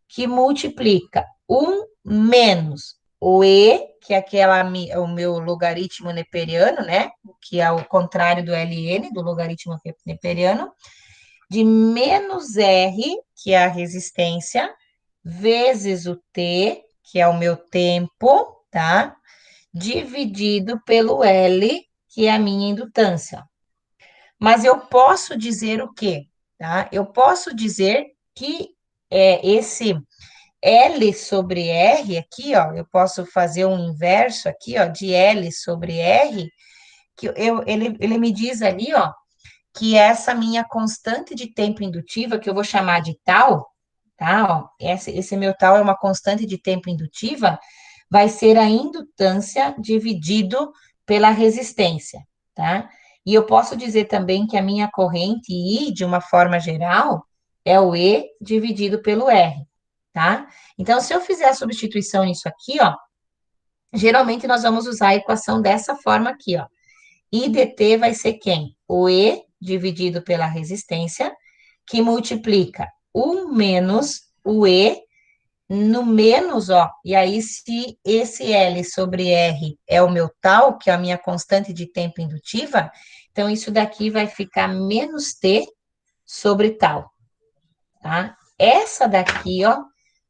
A: que multiplica 1 menos o E, que é o meu logaritmo neperiano, né? Que é o contrário do LN, do logaritmo neperiano, de menos R, que é a resistência, vezes o T, que é o meu tempo, tá? Dividido pelo L, que é a minha indutância. Mas eu posso dizer o quê? Tá? Eu posso dizer que esse L sobre R aqui, ó, eu posso fazer um inverso aqui, ó, de L sobre R, que ele me diz ali, ó, que essa minha constante de tempo indutiva, que eu vou chamar de tal, tá, ó, esse meu tal é uma constante de tempo indutiva, vai ser a indutância dividido pela resistência, tá? E eu posso dizer também que a minha corrente I, de uma forma geral, é o E dividido pelo R, tá? Então, se eu fizer a substituição nisso aqui, ó, geralmente nós vamos usar a equação dessa forma aqui, ó. I dt vai ser quem? O E dividido pela resistência, que multiplica 1 menos o E no menos, ó, e aí se esse L sobre R é o meu tal, que é a minha constante de tempo indutiva, então isso daqui vai ficar menos T sobre tal, tá? Essa daqui, ó,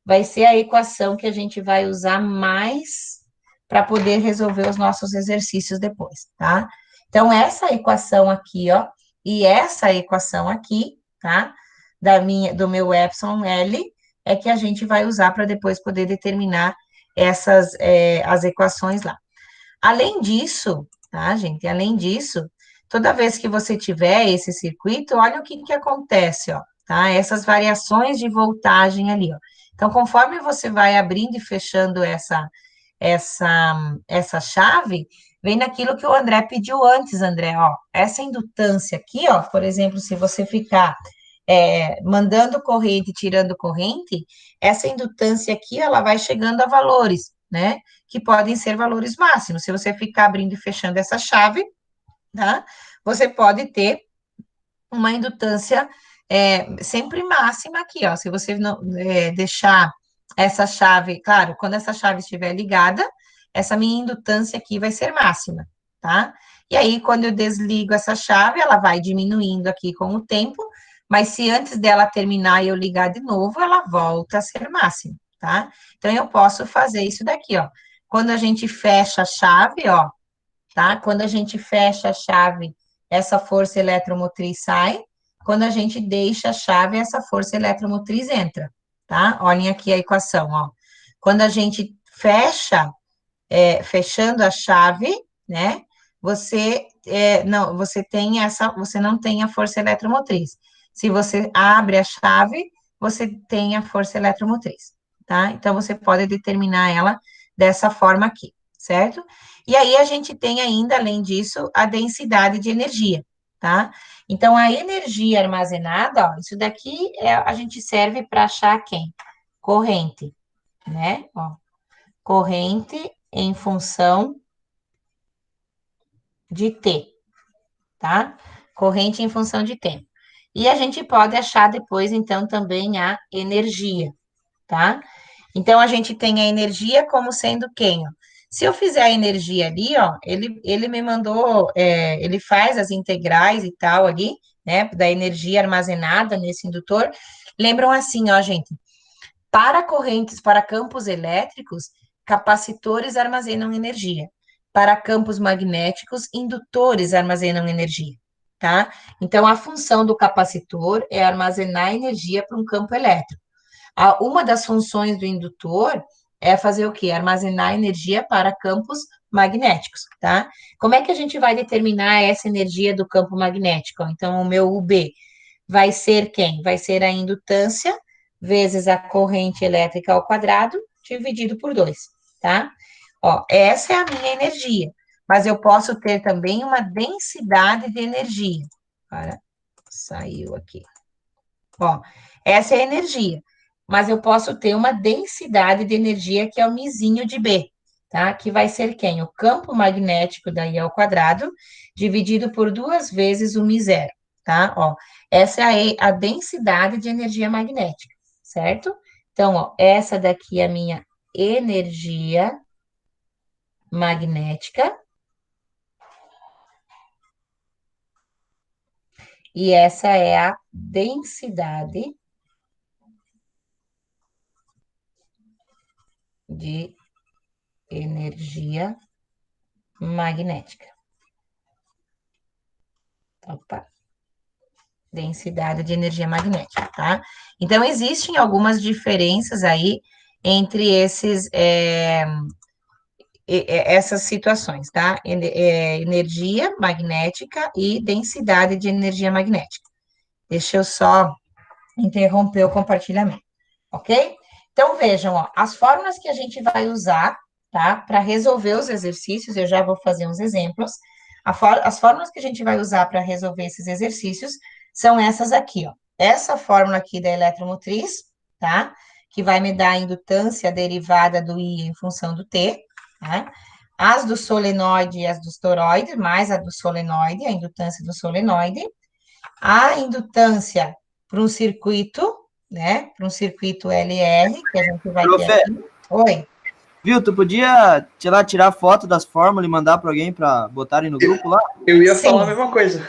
A: vai ser a equação que a gente vai usar mais para poder resolver os nossos exercícios depois, tá? Então, essa equação aqui, ó, e essa equação aqui, tá? Do meu epsilon L, é que a gente vai usar para depois poder determinar as equações lá. Além disso, tá, gente? Além disso, toda vez que você tiver esse circuito, olha o que acontece, ó, tá? Essas variações de voltagem ali, ó. Então, conforme você vai abrindo e fechando essa chave, vem naquilo que o André pediu antes, André, ó. Essa indutância aqui, ó, por exemplo, se você ficar mandando corrente, tirando corrente, essa indutância aqui, ela vai chegando a valores, né? Que podem ser valores máximos. Se você ficar abrindo e fechando essa chave, tá? Você pode ter uma indutância sempre máxima aqui, ó. Se você não, deixar essa chave, claro, quando essa chave estiver ligada, essa minha indutância aqui vai ser máxima, tá? E aí, quando eu desligo essa chave, ela vai diminuindo aqui com o tempo, mas se antes dela terminar e eu ligar de novo, ela volta a ser máxima, tá? Então, eu posso fazer isso daqui, ó. Quando a gente fecha a chave, ó, tá? Quando a gente fecha a chave essa força eletromotriz sai. Quando a gente deixa a chave, essa força eletromotriz entra, tá? Olhem aqui a equação, ó. Quando a gente fecha, fechando a chave, né? Você não tem a força eletromotriz. Se você abre a chave, você tem a força eletromotriz, tá? Então, você pode determinar ela dessa forma aqui, certo? E aí, a gente tem ainda, além disso, a densidade de energia, tá? Então, a energia armazenada, ó, isso daqui a gente serve para achar quem? Corrente, né? Ó, corrente em função de T, tá? Corrente em função de tempo. E a gente pode achar depois, então, também a energia, tá? Então, a gente tem a energia como sendo quem? Ó? Se eu fizer a energia ali, ó, ele me mandou, ele faz as integrais e tal ali, né, da energia armazenada nesse indutor. Lembram assim, ó, gente, para correntes, para campos elétricos, capacitores armazenam energia. Para campos magnéticos, indutores armazenam energia, tá? Então, a função do capacitor é armazenar energia para um campo elétrico. Uma das funções do indutor é fazer o quê? Armazenar energia para campos magnéticos, tá? Como é que a gente vai determinar essa energia do campo magnético? Então, o meu UB vai ser quem? Vai ser a indutância vezes a corrente elétrica ao quadrado, dividido por 2, tá? Ó, essa é a minha energia, mas eu posso ter também uma densidade de energia. Para, saiu aqui. Ó, essa é a energia, mas eu posso ter uma densidade de energia que é o mizinho de B, tá? Que vai ser quem? O campo magnético daí ao quadrado, dividido por 2 vezes o mi zero, tá? Ó, essa é a densidade de energia magnética, certo? Então, ó, essa daqui é a minha energia magnética e essa é a densidade de energia magnética. Opa. Densidade de energia magnética, tá? Então, existem algumas diferenças aí entre essas situações, tá? Energia magnética e densidade de energia magnética. Deixa eu só interromper o compartilhamento, ok? Então, vejam, ó, as fórmulas que a gente vai usar, tá? Para resolver os exercícios, eu já vou fazer uns exemplos. As fórmulas que a gente vai usar para resolver esses exercícios são essas aqui, ó. Essa fórmula aqui da eletromotriz, tá? Que vai me dar a indutância derivada do I em função do T, tá? As do solenoide e as do toroide, mais a do solenoide, a indutância do solenoide. A indutância para um circuito, né? Para um circuito LR, que a gente vai ter
E: Profe,
A: aqui. Oi.
E: viu? Tu podia, sei lá, tirar foto das fórmulas e mandar para alguém para botarem no grupo lá?
F: Eu ia
A: Sim.
F: falar a mesma coisa.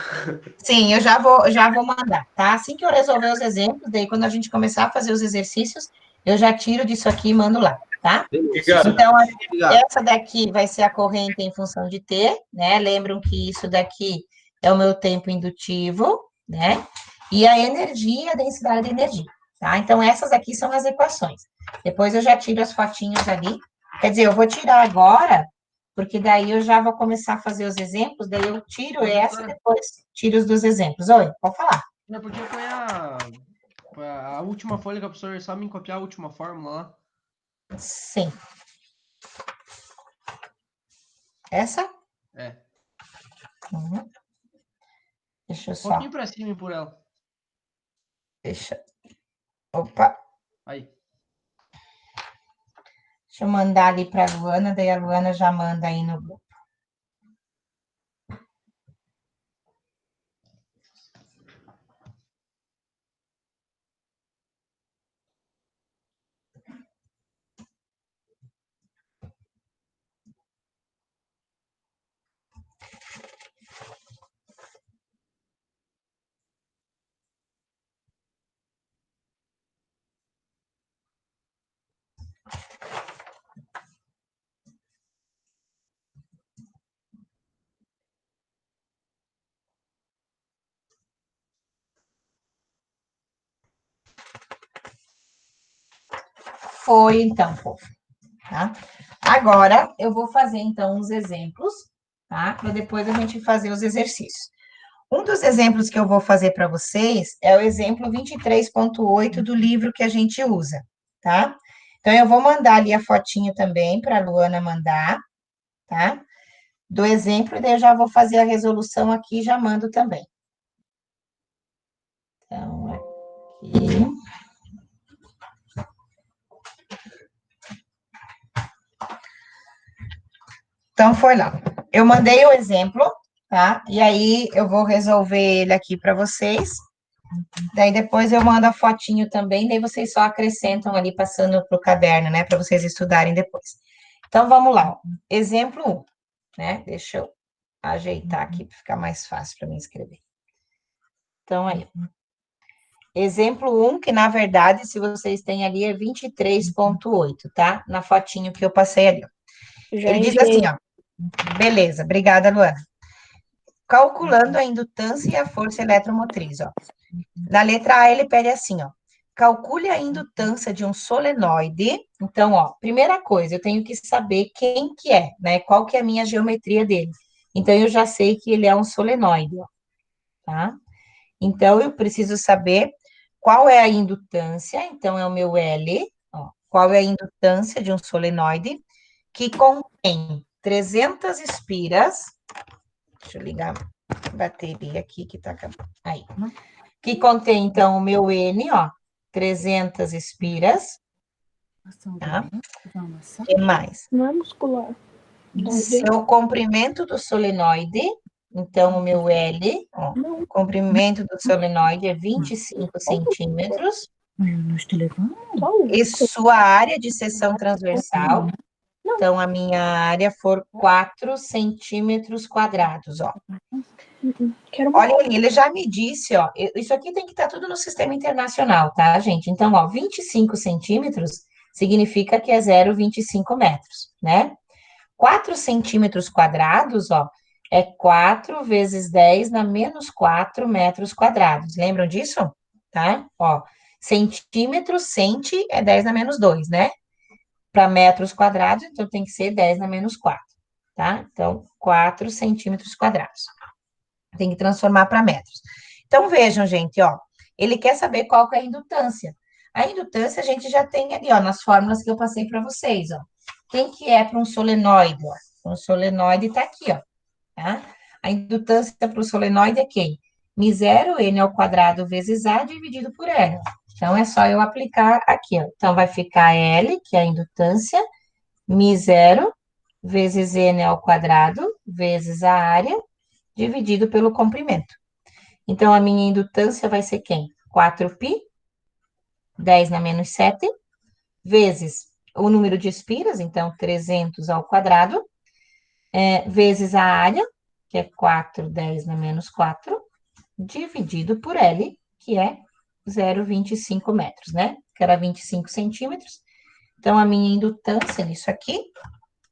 A: Sim, eu já vou mandar, tá? Assim que eu resolver os exemplos, daí quando a gente começar a fazer os exercícios, eu já tiro disso aqui e mando lá, tá?
F: Obrigado.
A: Então,
E: Obrigado.
A: essa daqui vai ser a corrente em função de T, né? Lembram que isso daqui é o meu tempo indutivo, né? E a energia, a densidade de energia, tá? Então, essas aqui são as equações. Depois eu já tiro as fotinhos ali. Quer dizer, eu vou tirar agora, porque daí eu já vou começar a fazer os exemplos, daí eu tiro essa e depois tiro os dos exemplos. Oi, pode falar.
G: É porque foi a última folha que a professora só me copiar a última fórmula lá.
A: Sim. Essa?
G: É.
A: Uhum. Deixa eu
G: Um
A: só.
G: pouquinho pra cima e por ela.
A: Deixa. Opa.
G: Aí.
A: Deixa eu mandar ali para a Luana, daí a Luana já manda aí no grupo. foi, então, povo, tá? Agora, eu vou fazer, então, uns exemplos, tá? Para depois a gente fazer os exercícios. Um dos exemplos que eu vou fazer para vocês é o exemplo 23.8 do livro que a gente usa, tá? Então, eu vou mandar ali a fotinho também para a Luana mandar, tá? Do exemplo, e daí eu já vou fazer a resolução aqui e já mando também. Então, aqui. Então, foi lá. Eu mandei o exemplo, tá? E aí, eu vou resolver ele aqui para vocês. Daí, depois eu mando a fotinho também, daí vocês só acrescentam ali, passando para o caderno, né? Para vocês estudarem depois. Então, vamos lá. Ó. Exemplo 1, né? Deixa eu ajeitar aqui para ficar mais fácil para mim escrever. Então, aí. Exemplo 1, que na verdade, se vocês têm ali, é 23.8, tá? Na fotinho que eu passei ali. Ó.
D: Já
A: Ele diz
D: enviei.
A: assim, ó. Beleza, obrigada, Luana. Calculando a indutância e a força eletromotriz, ó. Na letra A, ele pede assim, ó. Calcule a indutância de um solenoide. Então, ó, primeira coisa, eu tenho que saber quem que é, né? Qual que é a minha geometria dele. Então, eu já sei que ele é um solenoide, ó, tá? Então, eu preciso saber qual é a indutância. Então, é o meu L, ó. Qual é a indutância de um solenoide que contém 300 espiras. Deixa eu ligar a bateria aqui que tá acabando. Aí. Que contém, então, o meu N, ó, 300 espiras. Tá? O que mais?
D: Não é muscular.
A: O comprimento do solenoide, então, o meu L, ó, o comprimento do solenoide é 25 centímetros. E sua área de seção transversal, então, a minha área for 4 centímetros quadrados, ó.
D: Quero uma
A: Olha ali, ele já me disse, ó, isso aqui tem que estar tudo no sistema internacional, tá, gente? Então, ó, 25 centímetros significa que é 0,25 metros, né? 4 centímetros quadrados, ó, é 4 vezes 10 na menos 4 metros quadrados. Lembram disso? Tá? Ó, centímetros, centi é 10 na menos 2, né? Para metros quadrados, então tem que ser 10 na menos 4, tá? Então, 4 centímetros quadrados. Tem que transformar para metros. Então, vejam, gente, ó, ele quer saber qual que é a indutância. A indutância a gente já tem ali, ó, nas fórmulas que eu passei para vocês, ó. Quem que é para um solenoide, ó? Um solenoide está aqui, ó, tá? A indutância para o solenoide é quem? μ0, n ao quadrado vezes A dividido por L. Então, é só eu aplicar aqui, ó. Então, vai ficar L, que é a indutância, μ0 vezes n ao quadrado vezes a área, dividido pelo comprimento. Então, a minha indutância vai ser quem? 4π, 10 na menos 7, vezes o número de espiras, então, 300 ao quadrado, vezes a área, que é 4, 10 na menos 4, dividido por L, que é 0,25 metros, né? Que era 25 centímetros. Então, a minha indutância nisso aqui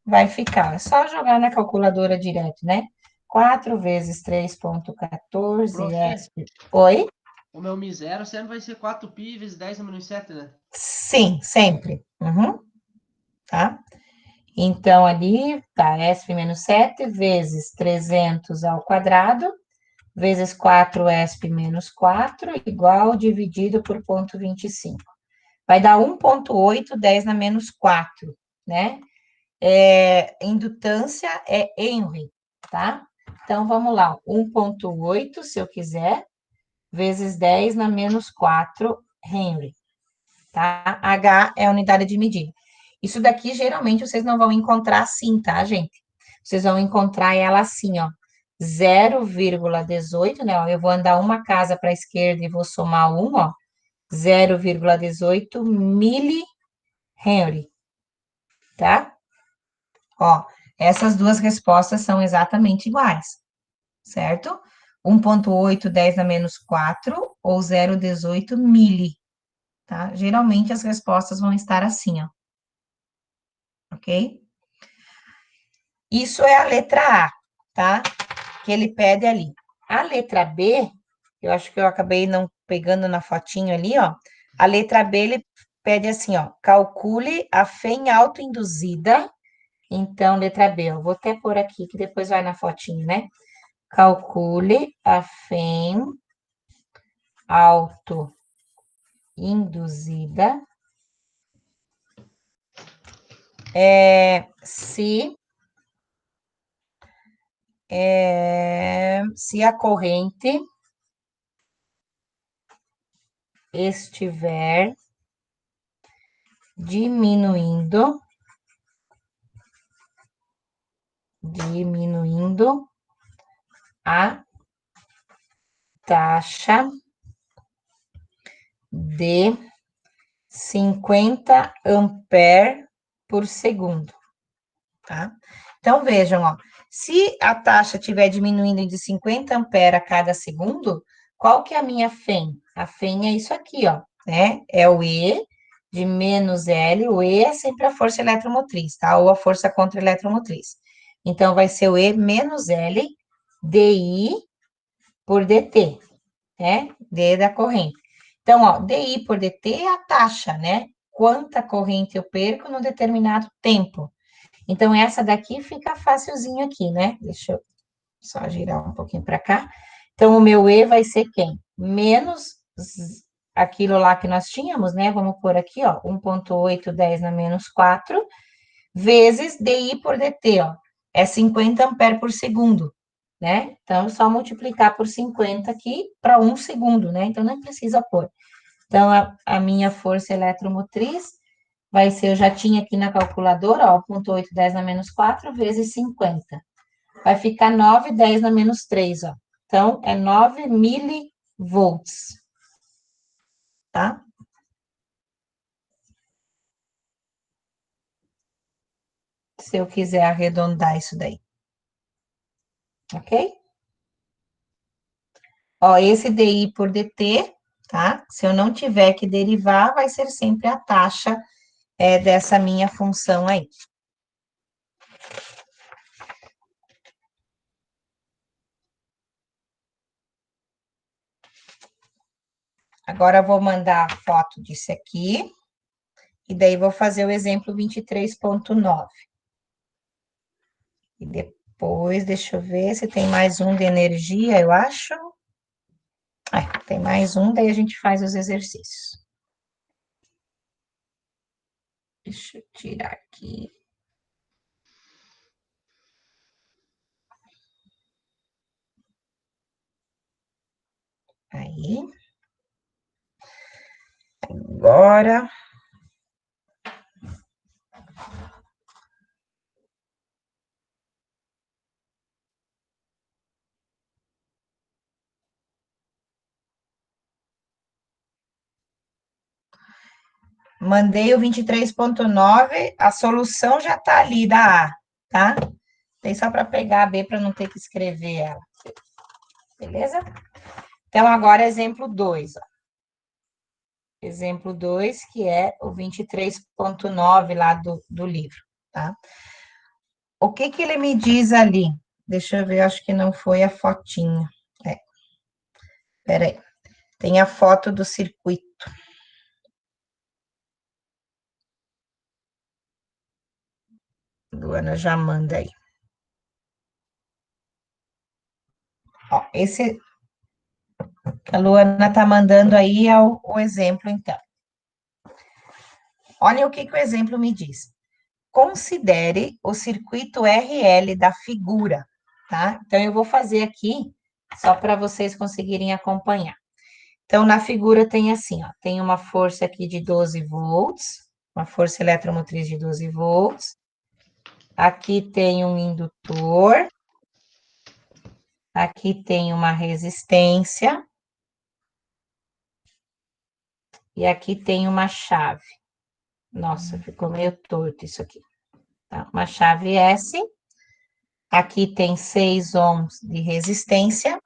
A: vai ficar, é só jogar na calculadora direto, né? 4 vezes 3,14
G: Prof,
A: Oi?
G: o meu μ0 sempre vai ser 4π vezes 10 na menos 7, né?
A: Sim, sempre. Uhum. Tá? Então, ali, tá, ESP menos 7 vezes 300 ao quadrado, vezes 4 ESP menos 4, igual dividido por 0,25. Vai dar 1,8, 10 na menos 4, né? Indutância é Henry, tá? Então, vamos lá, 1,8, se eu quiser, vezes 10 na menos 4 Henry, tá? H é a unidade de medida. Isso daqui, geralmente, vocês não vão encontrar assim, tá, gente? Vocês vão encontrar ela assim, ó, 0,18, né? Ó, eu vou andar uma casa para a esquerda e vou somar 1, ó, 0,18 mili-Henry, tá? Ó, essas duas respostas são exatamente iguais, certo? 1,8, 10 na menos 4, ou 0,18 mili, tá? Geralmente as respostas vão estar assim, ó. Ok? Isso é a letra A, tá? Que ele pede ali. A letra B, eu acho que eu acabei não pegando na fotinho ali, ó. A letra B, ele pede assim, ó, calcule a FEM autoinduzida. Então, letra B, eu vou até pôr aqui, que depois vai na fotinho, né? Calcule a FEM autoinduzida se a corrente estiver diminuindo a taxa de 50 ampere por segundo, tá? Então, vejam, ó, se a taxa estiver diminuindo de 50 ampere a cada segundo, qual que é a minha FEM? A FEM é isso aqui, ó, né? É o E de menos L, o E é sempre a força eletromotriz, tá? Ou a força contra-eletromotriz. Então, vai ser o E menos L, DI por DT, né? D da corrente. Então, ó, DI por DT é a taxa, né? Quanta corrente eu perco num determinado tempo. Então, essa daqui fica facilzinho aqui, né? Deixa eu só girar um pouquinho para cá. Então, o meu E vai ser quem? Menos aquilo lá que nós tínhamos, né? Vamos pôr aqui, ó, 1,810 na menos 4, vezes DI por DT, ó. É 50 ampere por segundo, né? Então, é só multiplicar por 50 aqui para 1 segundo, né? Então, não precisa pôr. Então, a minha força eletromotriz vai ser, eu já tinha aqui na calculadora, ó, 0,810 na menos 4 vezes 50. Vai ficar 910 na menos 3, ó. Então, é 9 milivolts, tá? Se eu quiser arredondar isso daí. Ok? Ó, esse DI por DT, tá? Se eu não tiver que derivar, vai ser sempre a taxa dessa minha função aí. Agora, eu vou mandar a foto disso aqui. E daí, vou fazer o exemplo 23,9. E depois, deixa eu ver se tem mais um de energia, eu acho. Tem mais um, daí a gente faz os exercícios. Deixa eu tirar aqui. Aí. Agora. Mandei o 23,9, a solução já tá ali da A, tá? Tem só para pegar a B para não ter que escrever ela. Beleza? Então, agora, exemplo 2, ó. Exemplo 2, que é o 23,9 lá do livro, tá? O que que ele me diz ali? Deixa eu ver, acho que não foi a fotinha. Peraí. Tem a foto do circuito. Luana já manda aí. Ó, esse que a Luana tá mandando aí é o exemplo, então. Olha o que o exemplo me diz. Considere o circuito RL da figura, tá? Então, eu vou fazer aqui, só para vocês conseguirem acompanhar. Então, na figura tem assim, ó, tem uma força aqui de 12 volts, uma força eletromotriz de 12 volts. Aqui tem um indutor. Aqui tem uma resistência. E aqui tem uma chave. Nossa, ficou meio torto isso aqui. Tá? Uma chave S. Aqui tem 6 ohms de resistência.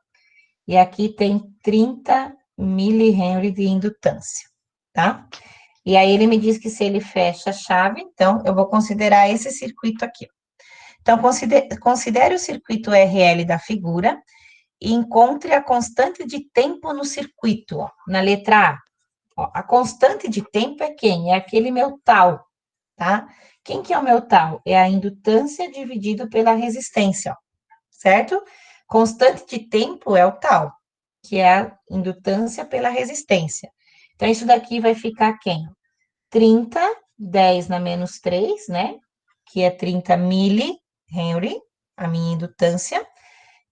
A: E aqui tem 30 milihenry de indutância, tá? E aí, ele me diz que se ele fecha a chave, então, eu vou considerar esse circuito aqui. Então, considere o circuito RL da figura e encontre a constante de tempo no circuito, ó, na letra A. Ó, a constante de tempo é quem? É aquele meu tal, tá? Quem que é o meu tal? É a indutância dividido pela resistência, ó, certo? Constante de tempo é o tal, que é a indutância pela resistência. Então, isso daqui vai ficar quem? 30, 10 na menos 3, né? Que é 30 milihenry, a minha indutância,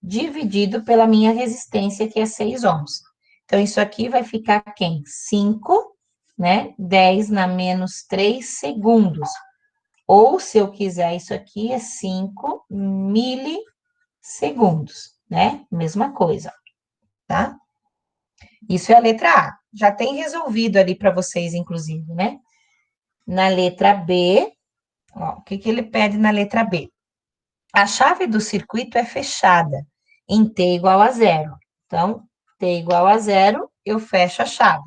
A: dividido pela minha resistência, que é 6 ohms. Então, isso aqui vai ficar quem? 5, né? 10 na menos 3 segundos. Ou, se eu quiser, isso aqui é 5 milissegundos, né? Mesma coisa, tá? Isso é a letra A. Já tem resolvido ali para vocês, inclusive, né? Na letra B, ó, o que que ele pede na letra B? A chave do circuito é fechada em T igual a 0. Então, T igual a 0, eu fecho a chave.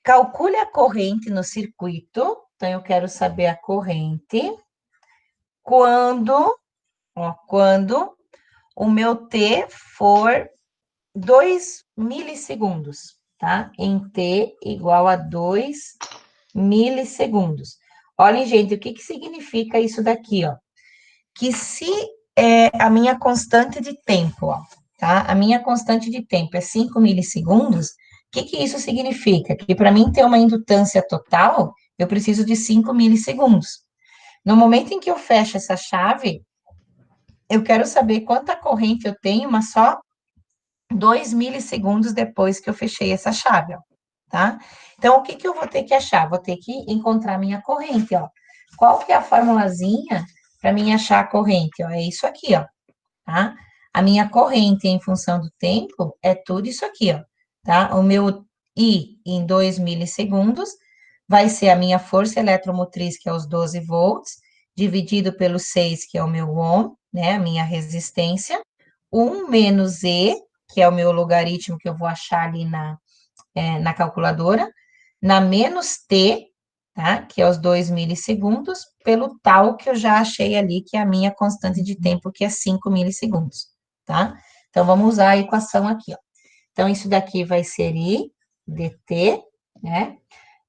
A: Calcule a corrente no circuito. Então, eu quero saber a corrente quando o meu T for 2 milissegundos, tá? Em T igual a 2 milissegundos. Olhem, gente, o que que significa isso daqui, ó? Que se a minha constante de tempo, ó, tá? A minha constante de tempo é 5 milissegundos, o que que isso significa? Que para mim ter uma indutância total, eu preciso de 5 milissegundos. No momento em que eu fecho essa chave, eu quero saber quanta corrente eu tenho, mas só 2 milissegundos depois que eu fechei essa chave, ó, tá? Então, o que que eu vou ter que achar? Vou ter que encontrar a minha corrente, ó. Qual que é a formulazinha para mim achar a corrente? Ó, é isso aqui, ó, tá? A minha corrente em função do tempo é tudo isso aqui, ó, tá? O meu I em 2 milissegundos vai ser a minha força eletromotriz, que é os 12 volts, dividido pelo 6, que é o meu ohm, né? A minha resistência. 1 menos E, que é o meu logaritmo que eu vou achar ali na calculadora, na menos T, tá? Que é os 2 milissegundos, pelo tal que eu já achei ali, que é a minha constante de tempo, que é 5 milissegundos, tá? Então, vamos usar a equação aqui, ó. Então, isso daqui vai ser I dt, né?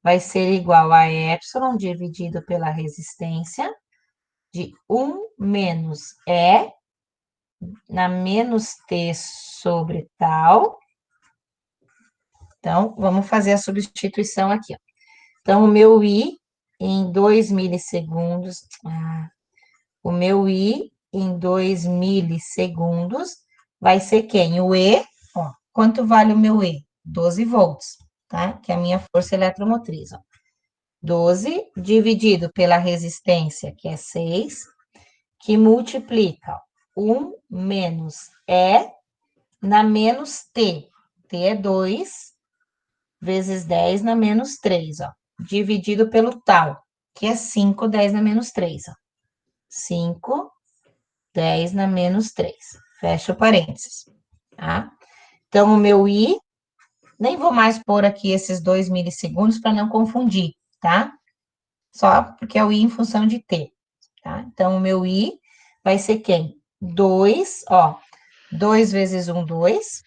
A: Vai ser igual a epsilon dividido pela resistência de 1 menos E na menos T sobre tal. Então, vamos fazer a substituição aqui, ó. Então, o meu I em 2 milissegundos, o meu I em 2 milissegundos vai ser quem? O E, ó, quanto vale o meu E? 12 volts, tá? Que é a minha força eletromotriz, ó. 12 dividido pela resistência, que é 6, que multiplica 1 menos E na menos T. T é 2 vezes 10 na menos 3, ó. Dividido pelo tal, que é 5, 10 na menos 3, ó. 5, 10 na menos 3. Fecha o parênteses, tá? Então, o meu I, nem vou mais pôr aqui esses 2 milissegundos para não confundir, tá? Só porque é o I em função de T, tá? Então, o meu I vai ser quem? 2, ó, 2 vezes 1, 2.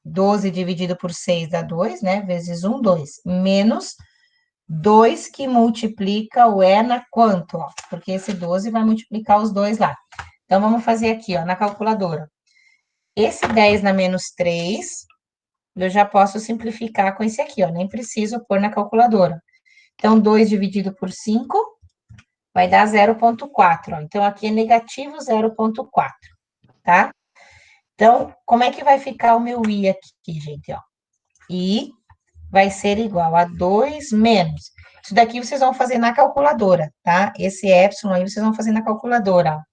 A: 12 dividido por 6 dá 2, né? Vezes 1, 2. Menos 2 que multiplica o E na quanto, ó? Porque esse 12 vai multiplicar os dois lá. Então, vamos fazer aqui, ó, na calculadora. Esse 10 na menos 3, eu já posso simplificar com esse aqui, ó. Nem preciso pôr na calculadora. Então, 2 dividido por 5 vai dar 0,4, ó. Então, aqui é negativo 0,4, tá? Então, como é que vai ficar o meu I aqui, gente, ó? I vai ser igual a 2 menos. Isso daqui vocês vão fazer na calculadora, tá? Esse epsilon aí vocês vão fazer na calculadora, ó.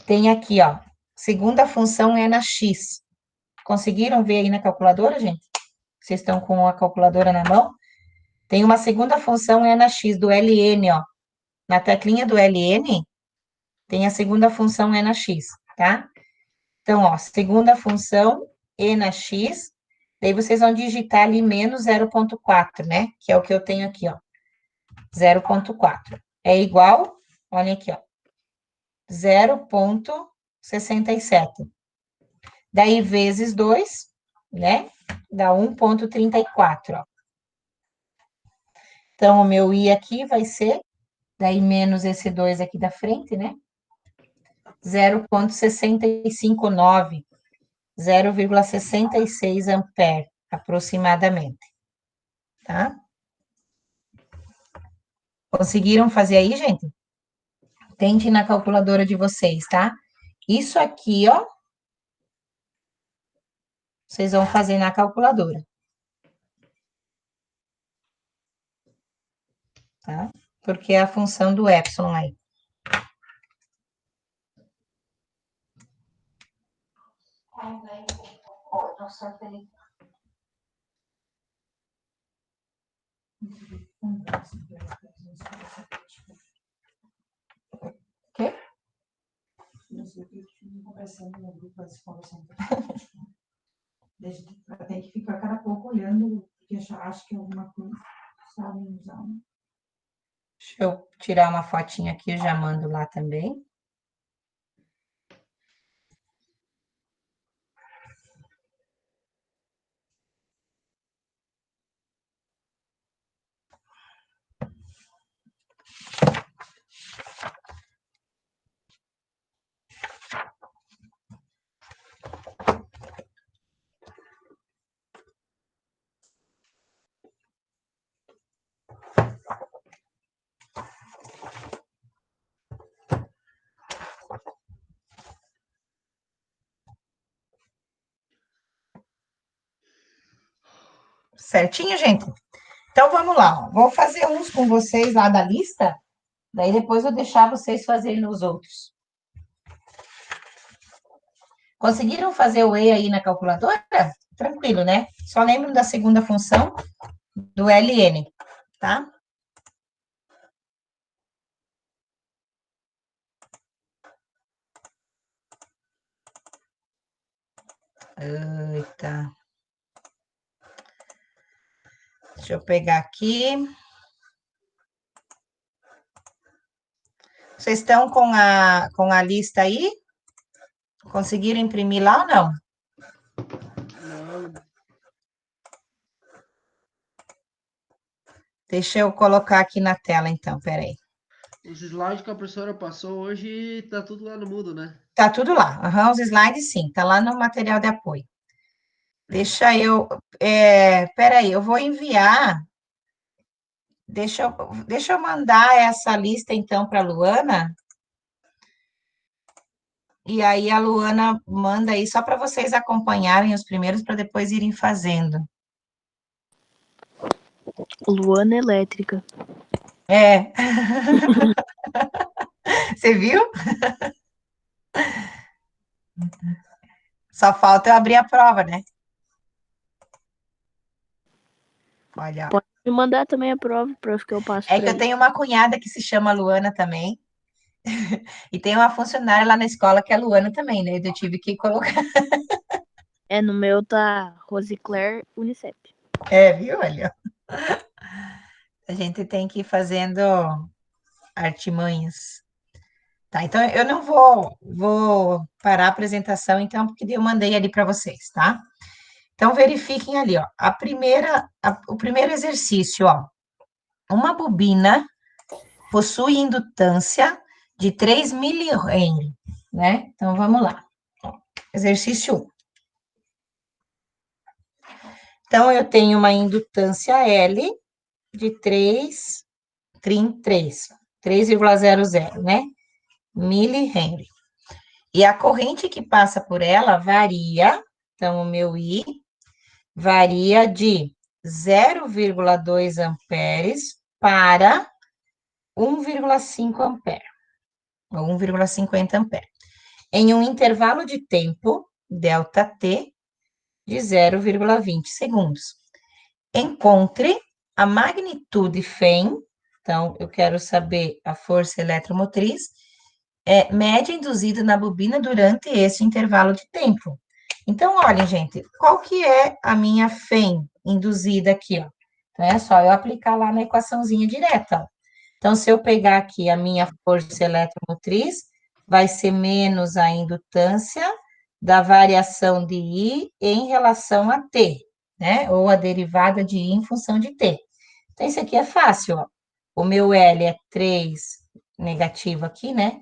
A: Tem aqui, ó, segunda função é na x. Conseguiram ver aí na calculadora, gente? Vocês estão com a calculadora na mão? Tem uma segunda função é na x do ln, ó. Na teclinha do ln, tem a segunda função é na x, tá? Então, ó, segunda função e na x, daí vocês vão digitar ali menos 0,4, né? Que é o que eu tenho aqui, ó. 0,4. É igual, olha aqui, ó. 0,67. Daí, vezes 2, né? Dá 1,34, ó. Então, o meu I aqui vai ser, daí menos esse 2 aqui da frente, né? 0,659, 0,66 ampere, aproximadamente. Tá? Conseguiram fazer aí, gente? Tente na calculadora de vocês, tá? Isso aqui, ó, vocês vão fazer na calculadora. Tá? Porque é a função do epsilon aí. Quê? Tem que ficar cada pouco olhando, porque acho que é alguma coisa, sabem usar. Deixa eu tirar uma fotinha aqui, eu já mando lá também. Certinho, gente? Então, vamos lá. Ó. Vou fazer uns com vocês lá da lista, daí depois eu deixar vocês fazerem os outros. Conseguiram fazer o E aí na calculadora? Tranquilo, né? Só lembram da segunda função do LN, tá? Eita. Deixa eu pegar aqui. Vocês estão com a lista aí? Conseguiram imprimir lá ou não?
G: Não.
A: Deixa eu colocar aqui na tela, então, peraí.
G: Os slides que a professora passou hoje, tá tudo lá no Moodle, né?
A: Tá tudo lá. Aham, os slides, sim. Tá lá no material de apoio. Deixa eu... peraí, eu vou enviar... Deixa eu mandar essa lista, então, para a Luana. E aí, a Luana manda aí, só para vocês acompanharem os primeiros, para depois irem fazendo.
F: Luana Elétrica.
A: É. Você viu? Só falta eu abrir a prova, né? Olha, ó.
F: Pode me mandar também a prova para que eu passo
A: É
F: pra
A: que eu
F: ele.
A: tenho uma cunhada que se chama Luana também. E tem uma funcionária lá na escola que é Luana também, né? Eu tive que colocar.
F: É, no meu tá Rosicler Unicep.
A: É, viu? Olha. A gente tem que ir fazendo artimanhas. Tá, então eu não vou parar a apresentação, então, porque eu mandei ali para vocês, tá? Então, verifiquem ali, ó. O primeiro exercício, ó. Uma bobina possui indutância de 3 milihenry, né? Então, vamos lá. Exercício 1. Então, eu tenho uma indutância L de 3,00, né? Milihenry. E a corrente que passa por ela varia, então, o meu I varia de 0,2 amperes para 1,5 ampere, ou 1,50 ampere, em um intervalo de tempo, ΔT, de 0,20 segundos. Encontre a magnitude Φ, então, eu quero saber a força eletromotriz, média induzida na bobina durante esse intervalo de tempo. Então, olhem, gente, qual que é a minha Φ induzida aqui, ó? Então, é só eu aplicar lá na equaçãozinha direta, ó. Então, se eu pegar aqui a minha força eletromotriz, vai ser menos a indutância da variação de I em relação a T, né? Ou a derivada de I em função de T. Então, isso aqui é fácil, ó. O meu L é 3 negativo aqui, né?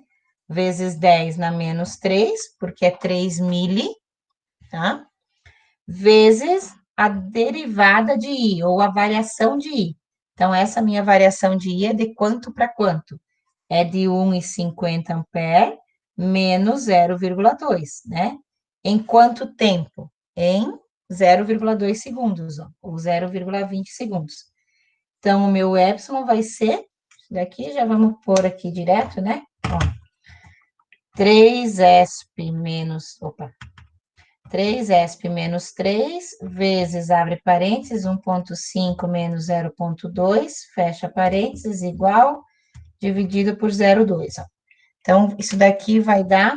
A: Vezes 10 na menos 3, porque é 3 mili, tá? Vezes a derivada de I, ou a variação de I. Então, essa minha variação de I é de quanto para quanto? É de 1,50 ampere menos 0,2, né? Em quanto tempo? Em 0,2 segundos, ó, ou 0,20 segundos. Então, o meu epsilon vai ser, daqui já vamos pôr aqui direto, né? Ó, 3esp menos, 3esp menos 3, vezes, abre parênteses, 1,5 menos 0,2, fecha parênteses, igual, dividido por 0,2, ó. Então, isso daqui vai dar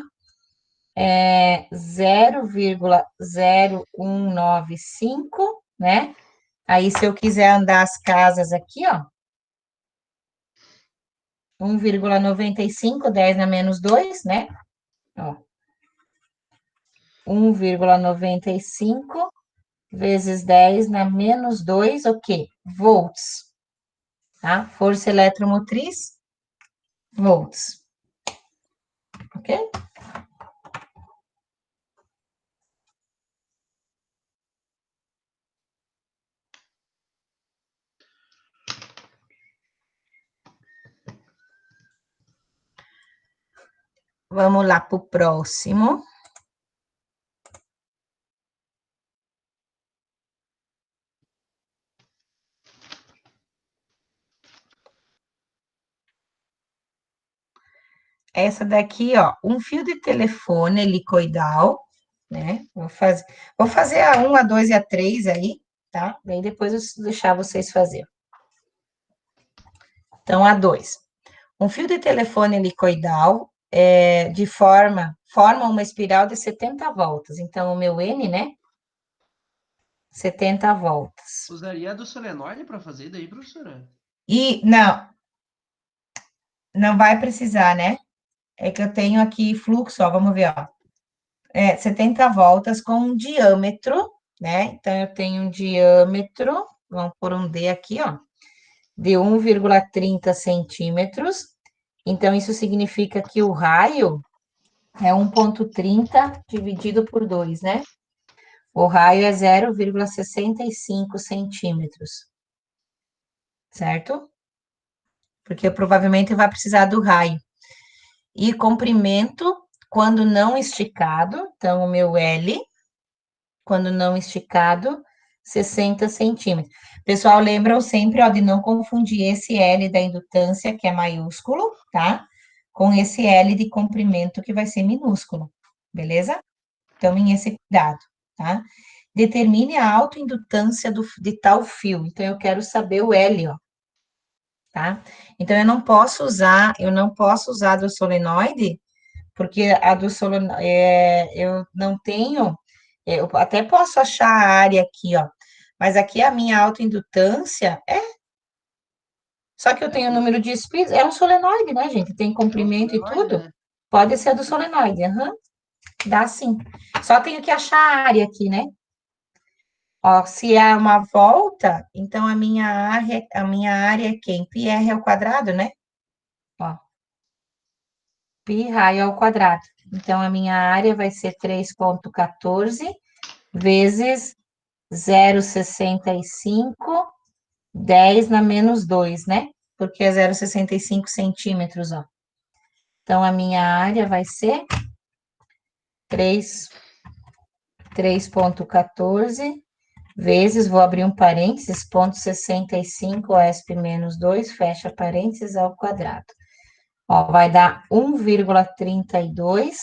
A: 0,0195, né? Aí, se eu quiser andar as casas aqui, ó, 1,95, 10 na menos 2, né? Ó, 1,95 vezes 10 na menos 2, o quê? Volts, tá? Força eletromotriz, volts. Ok? Vamos lá para o próximo. Essa daqui, ó, um fio de telefone helicoidal, né? Vou fazer a 1, a 2 e a 3 aí, tá? Daí depois eu deixar vocês fazerem. Então, a 2. Um fio de telefone helicoidal forma uma espiral de 70 voltas. Então, o meu N, né? 70 voltas.
G: Usaria a do solenoide para fazer daí, professora?
A: E, não vai precisar, né? É que eu tenho aqui fluxo, ó, vamos ver, ó. 70 voltas com um diâmetro, né? Então, eu tenho um diâmetro, vamos pôr um D aqui, ó, de 1,30 centímetros. Então, isso significa que o raio é 1,30 dividido por 2, né? O raio é 0,65 centímetros, certo? Porque provavelmente vai precisar do raio. E comprimento, quando não esticado, então, o meu L, quando não esticado, 60 centímetros. Pessoal, lembram sempre, ó, de não confundir esse L da indutância, que é maiúsculo, tá? Com esse L de comprimento, que vai ser minúsculo, beleza? Tomem esse cuidado, tá? Determine a autoindutância de tal fio. Então, eu quero saber o L, ó, tá? Então, eu não posso usar do solenoide, porque a do solenoide, eu não tenho, eu até posso achar a área aqui, ó, mas aqui a minha autoindutância só que eu tenho o número de speeds, é um solenoide, né, gente? Tem comprimento e
G: Solenoide,
A: tudo.
G: né?
A: Pode ser do solenoide, dá sim. Só tenho que achar a área aqui, né? Ó, se é uma volta, então a minha área é quem? Πr ao quadrado, né? Ó, π raio ao quadrado. Então, a minha área vai ser 3,14 vezes 0,65, 10 na menos 2, né? Porque é 0,65 centímetros, ó. Então, a minha área vai ser 3,14 vezes, vou abrir um parênteses, 0,65 OSP menos 2, fecha parênteses ao quadrado. Ó, vai dar 1,32,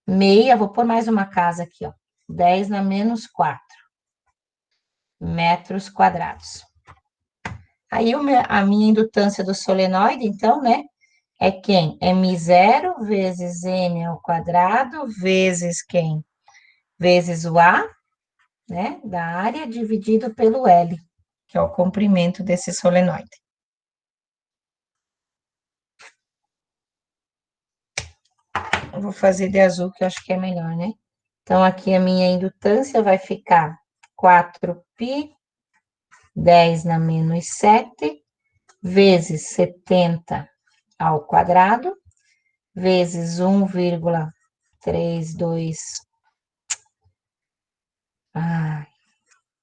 A: meia, vou pôr mais uma casa aqui, ó, 10 na menos 4 metros quadrados. Aí, a minha indutância do solenoide, então, né, é quem? É M0 vezes N ao quadrado, vezes quem? Vezes o A, né, da área, dividido pelo L, que é o comprimento desse solenoide. Eu vou fazer de azul, que eu acho que é melhor, né? Então, aqui a minha indutância vai ficar 4π, 10 na menos 7, vezes 70 ao quadrado, vezes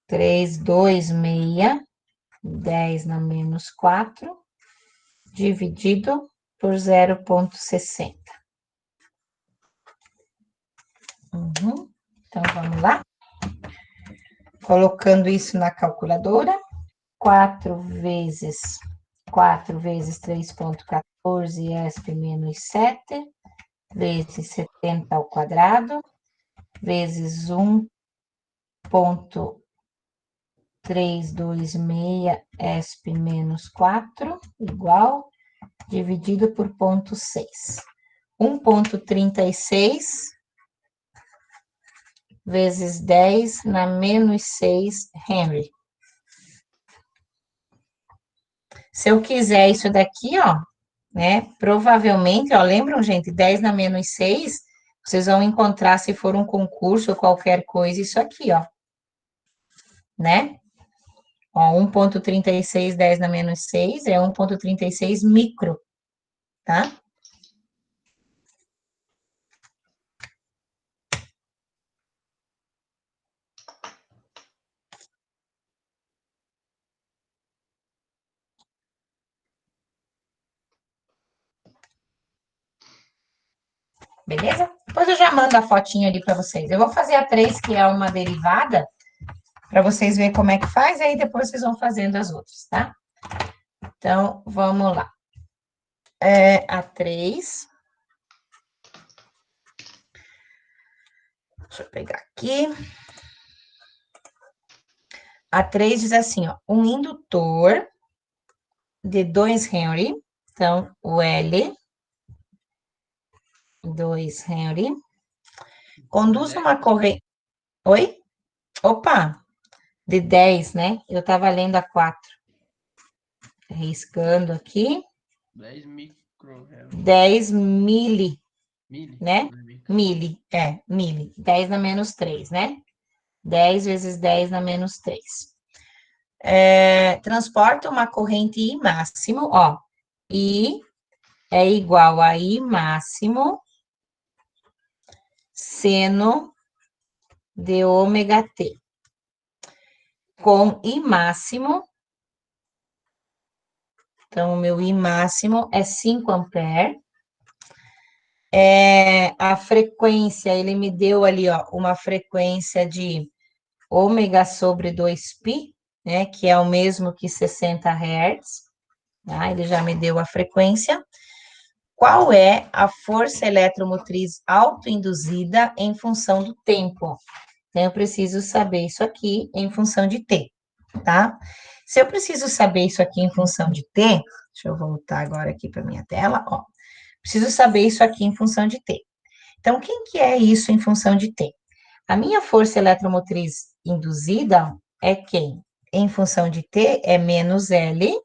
A: 326, 10 na menos 4, dividido por 0,60. Então, vamos lá. Colocando isso na calculadora, 4 vezes 3,14 ESP menos 7, vezes 70 ao quadrado, vezes 1,326 ESP menos 4, igual, dividido por 0,6. 1,36 vezes 10 na menos 6 Henry. Se eu quiser isso daqui, ó, né, provavelmente, ó, lembram, gente, 10 na menos 6, vocês vão encontrar, se for um concurso ou qualquer coisa, isso aqui, ó, né? Ó, 1,36, 10 na menos 6 é 1,36 micro, tá? Beleza? Depois eu já mando a fotinha ali para vocês. Eu vou fazer a 3, que é uma derivada, para vocês verem como é que faz, aí depois vocês vão fazendo as outras, tá? Então, vamos lá. A 3. Deixa eu pegar aqui. A 3 diz assim, ó, um indutor de 2 Henry, então, o L, 2 Henry, conduz uma corrente... Oi? Opa! De 10, né? Eu tava lendo a 4. Riscando aqui.
G: 10 micro.
A: 10 mili,
G: Mili?
A: né? Mili, mili. 10 na menos 3, né? 10 vezes 10 na menos 3. Transporta uma corrente I máximo, ó. I é igual a I máximo seno de ômega T. Com I máximo, então, o meu I máximo é 5 ampere. A frequência, ele me deu ali, ó, uma frequência de ômega sobre 2π, né, que é o mesmo que 60 Hz, tá? Ele já me deu a frequência. Qual é a força eletromotriz autoinduzida em função do tempo? Então, eu preciso saber isso aqui em função de T, tá? Se eu preciso saber isso aqui em função de T, deixa eu voltar agora aqui para minha tela, ó. Preciso saber isso aqui em função de T. Então, quem que é isso em função de T? A minha força eletromotriz induzida é quem? Em função de T é menos L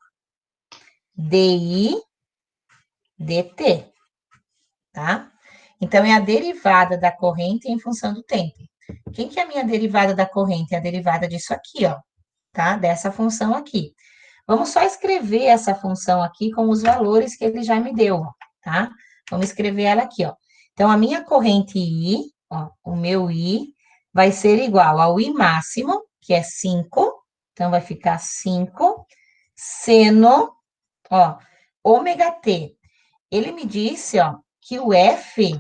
A: DI dt, tá? Então, é a derivada da corrente em função do tempo. Quem que é a minha derivada da corrente? É a derivada disso aqui, ó, tá? Dessa função aqui. Vamos só escrever essa função aqui com os valores que ele já me deu, ó, tá? Vamos escrever ela aqui, ó. Então, a minha corrente I, ó, o meu I, vai ser igual ao I máximo, que é 5, então vai ficar 5, seno, ó, ômega T. Ele me disse, ó, que o F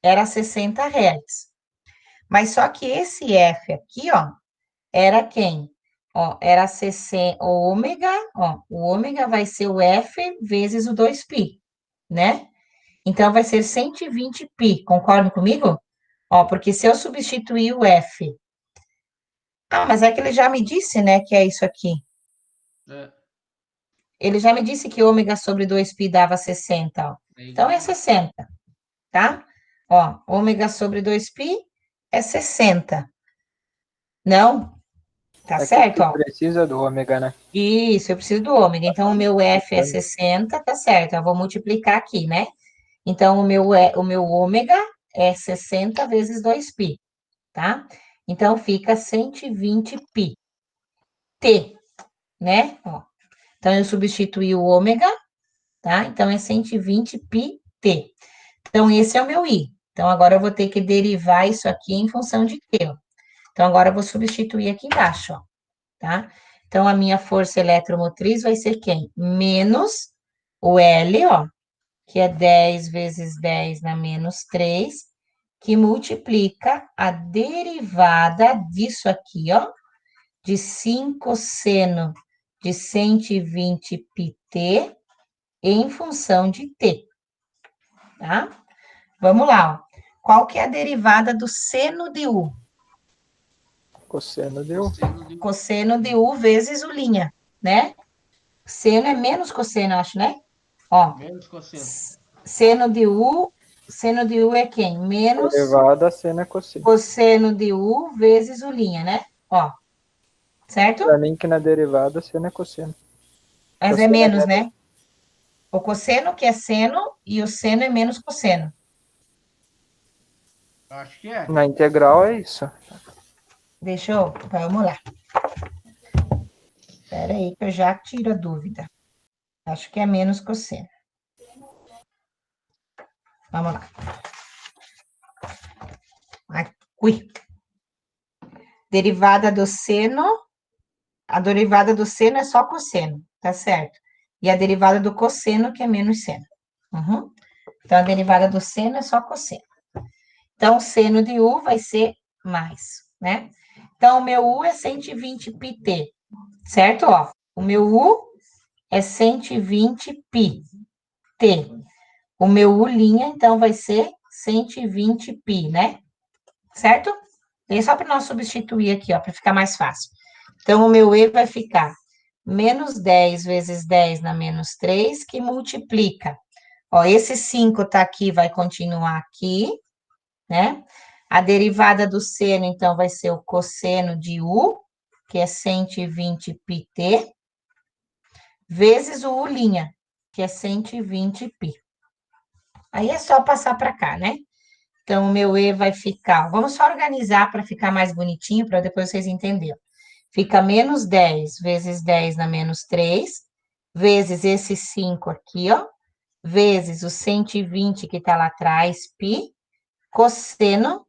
A: era 60 Hz. Mas só que esse F aqui, ó, era quem? Ó, era 60, o ômega, ó, o ômega vai ser o F vezes o 2π, né? Então, vai ser 120π, concordam comigo? Ó, porque se eu substituir o F... Ah, mas é que ele já me disse, né, que é isso aqui. Ele já me disse que ômega sobre 2π dava 60, ó. Então, é 60, tá? Ó, ômega sobre 2π é 60. Não? Tá certo, ó.
B: Precisa do ômega, né?
A: Isso, eu preciso do ômega. Então, o meu F é 60, tá certo. Eu vou multiplicar aqui, né? Então, o meu ômega é 60 vezes 2π. tá? Então, fica 120 π. T, né? Ó. Então, eu substituí o ômega, tá? Então, é 120 π T. Então, esse é o meu I. Então, agora eu vou ter que derivar isso aqui em função de T, ó. Então, agora eu vou substituir aqui embaixo, ó, tá? Então, a minha força eletromotriz vai ser quem? Menos o L, ó, que é 10 vezes 10 na menos 3, que multiplica a derivada disso aqui, ó, de 5 seno de 120 πt em função de t, tá? Vamos lá, ó. Qual que é a derivada do seno de U?
B: Cosseno deu.
A: Cosseno de U vezes U', né? Seno é menos cosseno, acho, né? Ó,
G: Menos cosseno.
A: seno de U é quem? Menos
B: Elevado a seno é cosseno.
A: cosseno de U vezes U', né? Ó, certo?
B: Pra mim que na derivada seno é cosseno.
A: Mas é
B: Cosseno
A: menos, né? O cosseno que é seno e o seno é menos cosseno.
G: Acho que é.
B: Na integral é isso.
A: Deixa eu... Vamos lá. Espera aí que eu já tiro a dúvida. Acho que é menos cosseno. Vamos lá. Aqui. Derivada do seno. A derivada do seno é só cosseno, tá certo? E a derivada do cosseno, que é menos seno. Uhum. Então, a derivada do seno é só cosseno. Então, seno de U vai ser mais, né? Então, o meu U é 120 πt, certo? Ó, o meu U é 120 πt. O meu U', então, vai ser 120 π, né? Certo? E só para nós substituir aqui, ó, para ficar mais fácil. Então, o meu E vai ficar menos 10 vezes 10 na menos 3, que multiplica. Ó, esse 5 tá aqui, vai continuar aqui, né? A derivada do seno, então, vai ser o cosseno de U, que é 120 πt, vezes o U', que é 120 π. Aí é só passar para cá, né? Então, o meu E vai ficar... Vamos só organizar para ficar mais bonitinho, para depois vocês entenderem. Fica menos 10 vezes 10 na menos 3, vezes esse 5 aqui, ó, vezes o 120 que está lá atrás, π, cosseno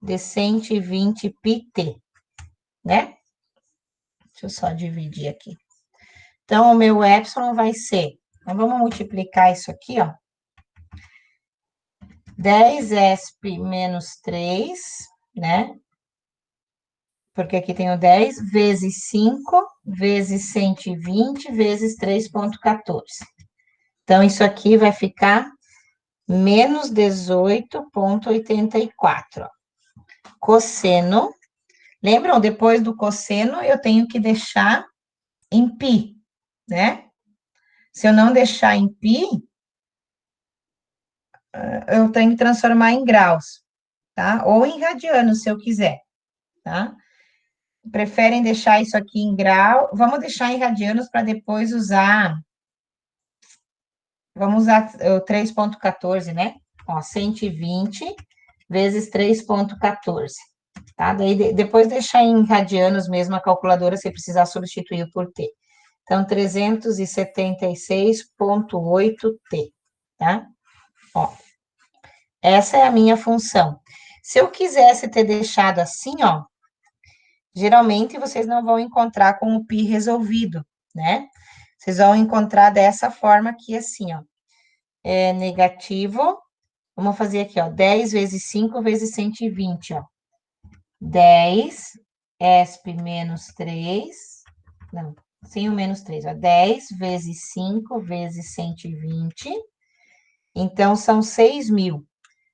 A: de 120 πt, né? Deixa eu só dividir aqui. Então, o meu epsilon vai ser... Então, vamos multiplicar isso aqui, ó. 10 esp menos 3, né? Porque aqui tem o 10 vezes 5 vezes 120 vezes 3,14. Então, isso aqui vai ficar menos 18,84. Cosseno. Lembram? Depois do cosseno, eu tenho que deixar em π, né? Se eu não deixar em π, eu tenho que transformar em graus, tá? Ou em radianos, se eu quiser, tá? Preferem deixar isso aqui em grau. Vamos deixar em radianos para depois usar. Vamos usar o 3,14, né? Ó, 120 vezes 3,14. Tá? Daí, depois deixar em radianos mesmo a calculadora, se precisar substituir por T. Então, 376,8T, tá? Ó, essa é a minha função. Se eu quisesse ter deixado assim, ó, geralmente vocês não vão encontrar com o π resolvido, né? Vocês vão encontrar dessa forma aqui, assim, ó. É negativo, vamos fazer aqui, ó, 10 vezes 5 vezes 120, ó. 10, esp menos 3, não, sem o menos 3, ó, 10 vezes 5 vezes 120, então são 6.000.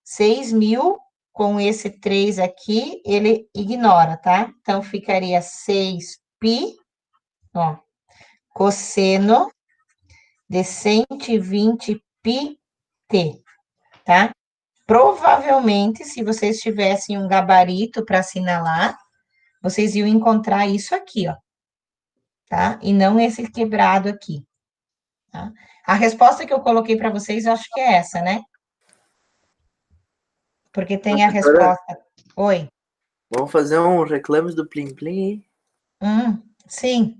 A: 6.000, com esse 3 aqui, ele ignora, tá? Então, ficaria 6π, ó, cosseno de 120 πt, tá? Provavelmente, se vocês tivessem um gabarito para assinalar, vocês iam encontrar isso aqui, ó, tá? E não esse quebrado aqui, tá? A resposta que eu coloquei para vocês, eu acho que é essa, né? Porque tem a resposta... Oi?
C: Vamos fazer um reclames do Plim Plim, hein?
A: Sim.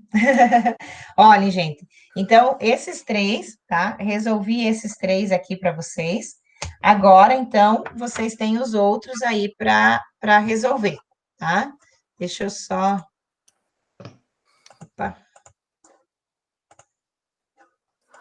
A: Olhem, gente. Então, esses três, tá? Resolvi esses três aqui para vocês. Agora, então, vocês têm os outros aí para resolver, tá? Deixa eu só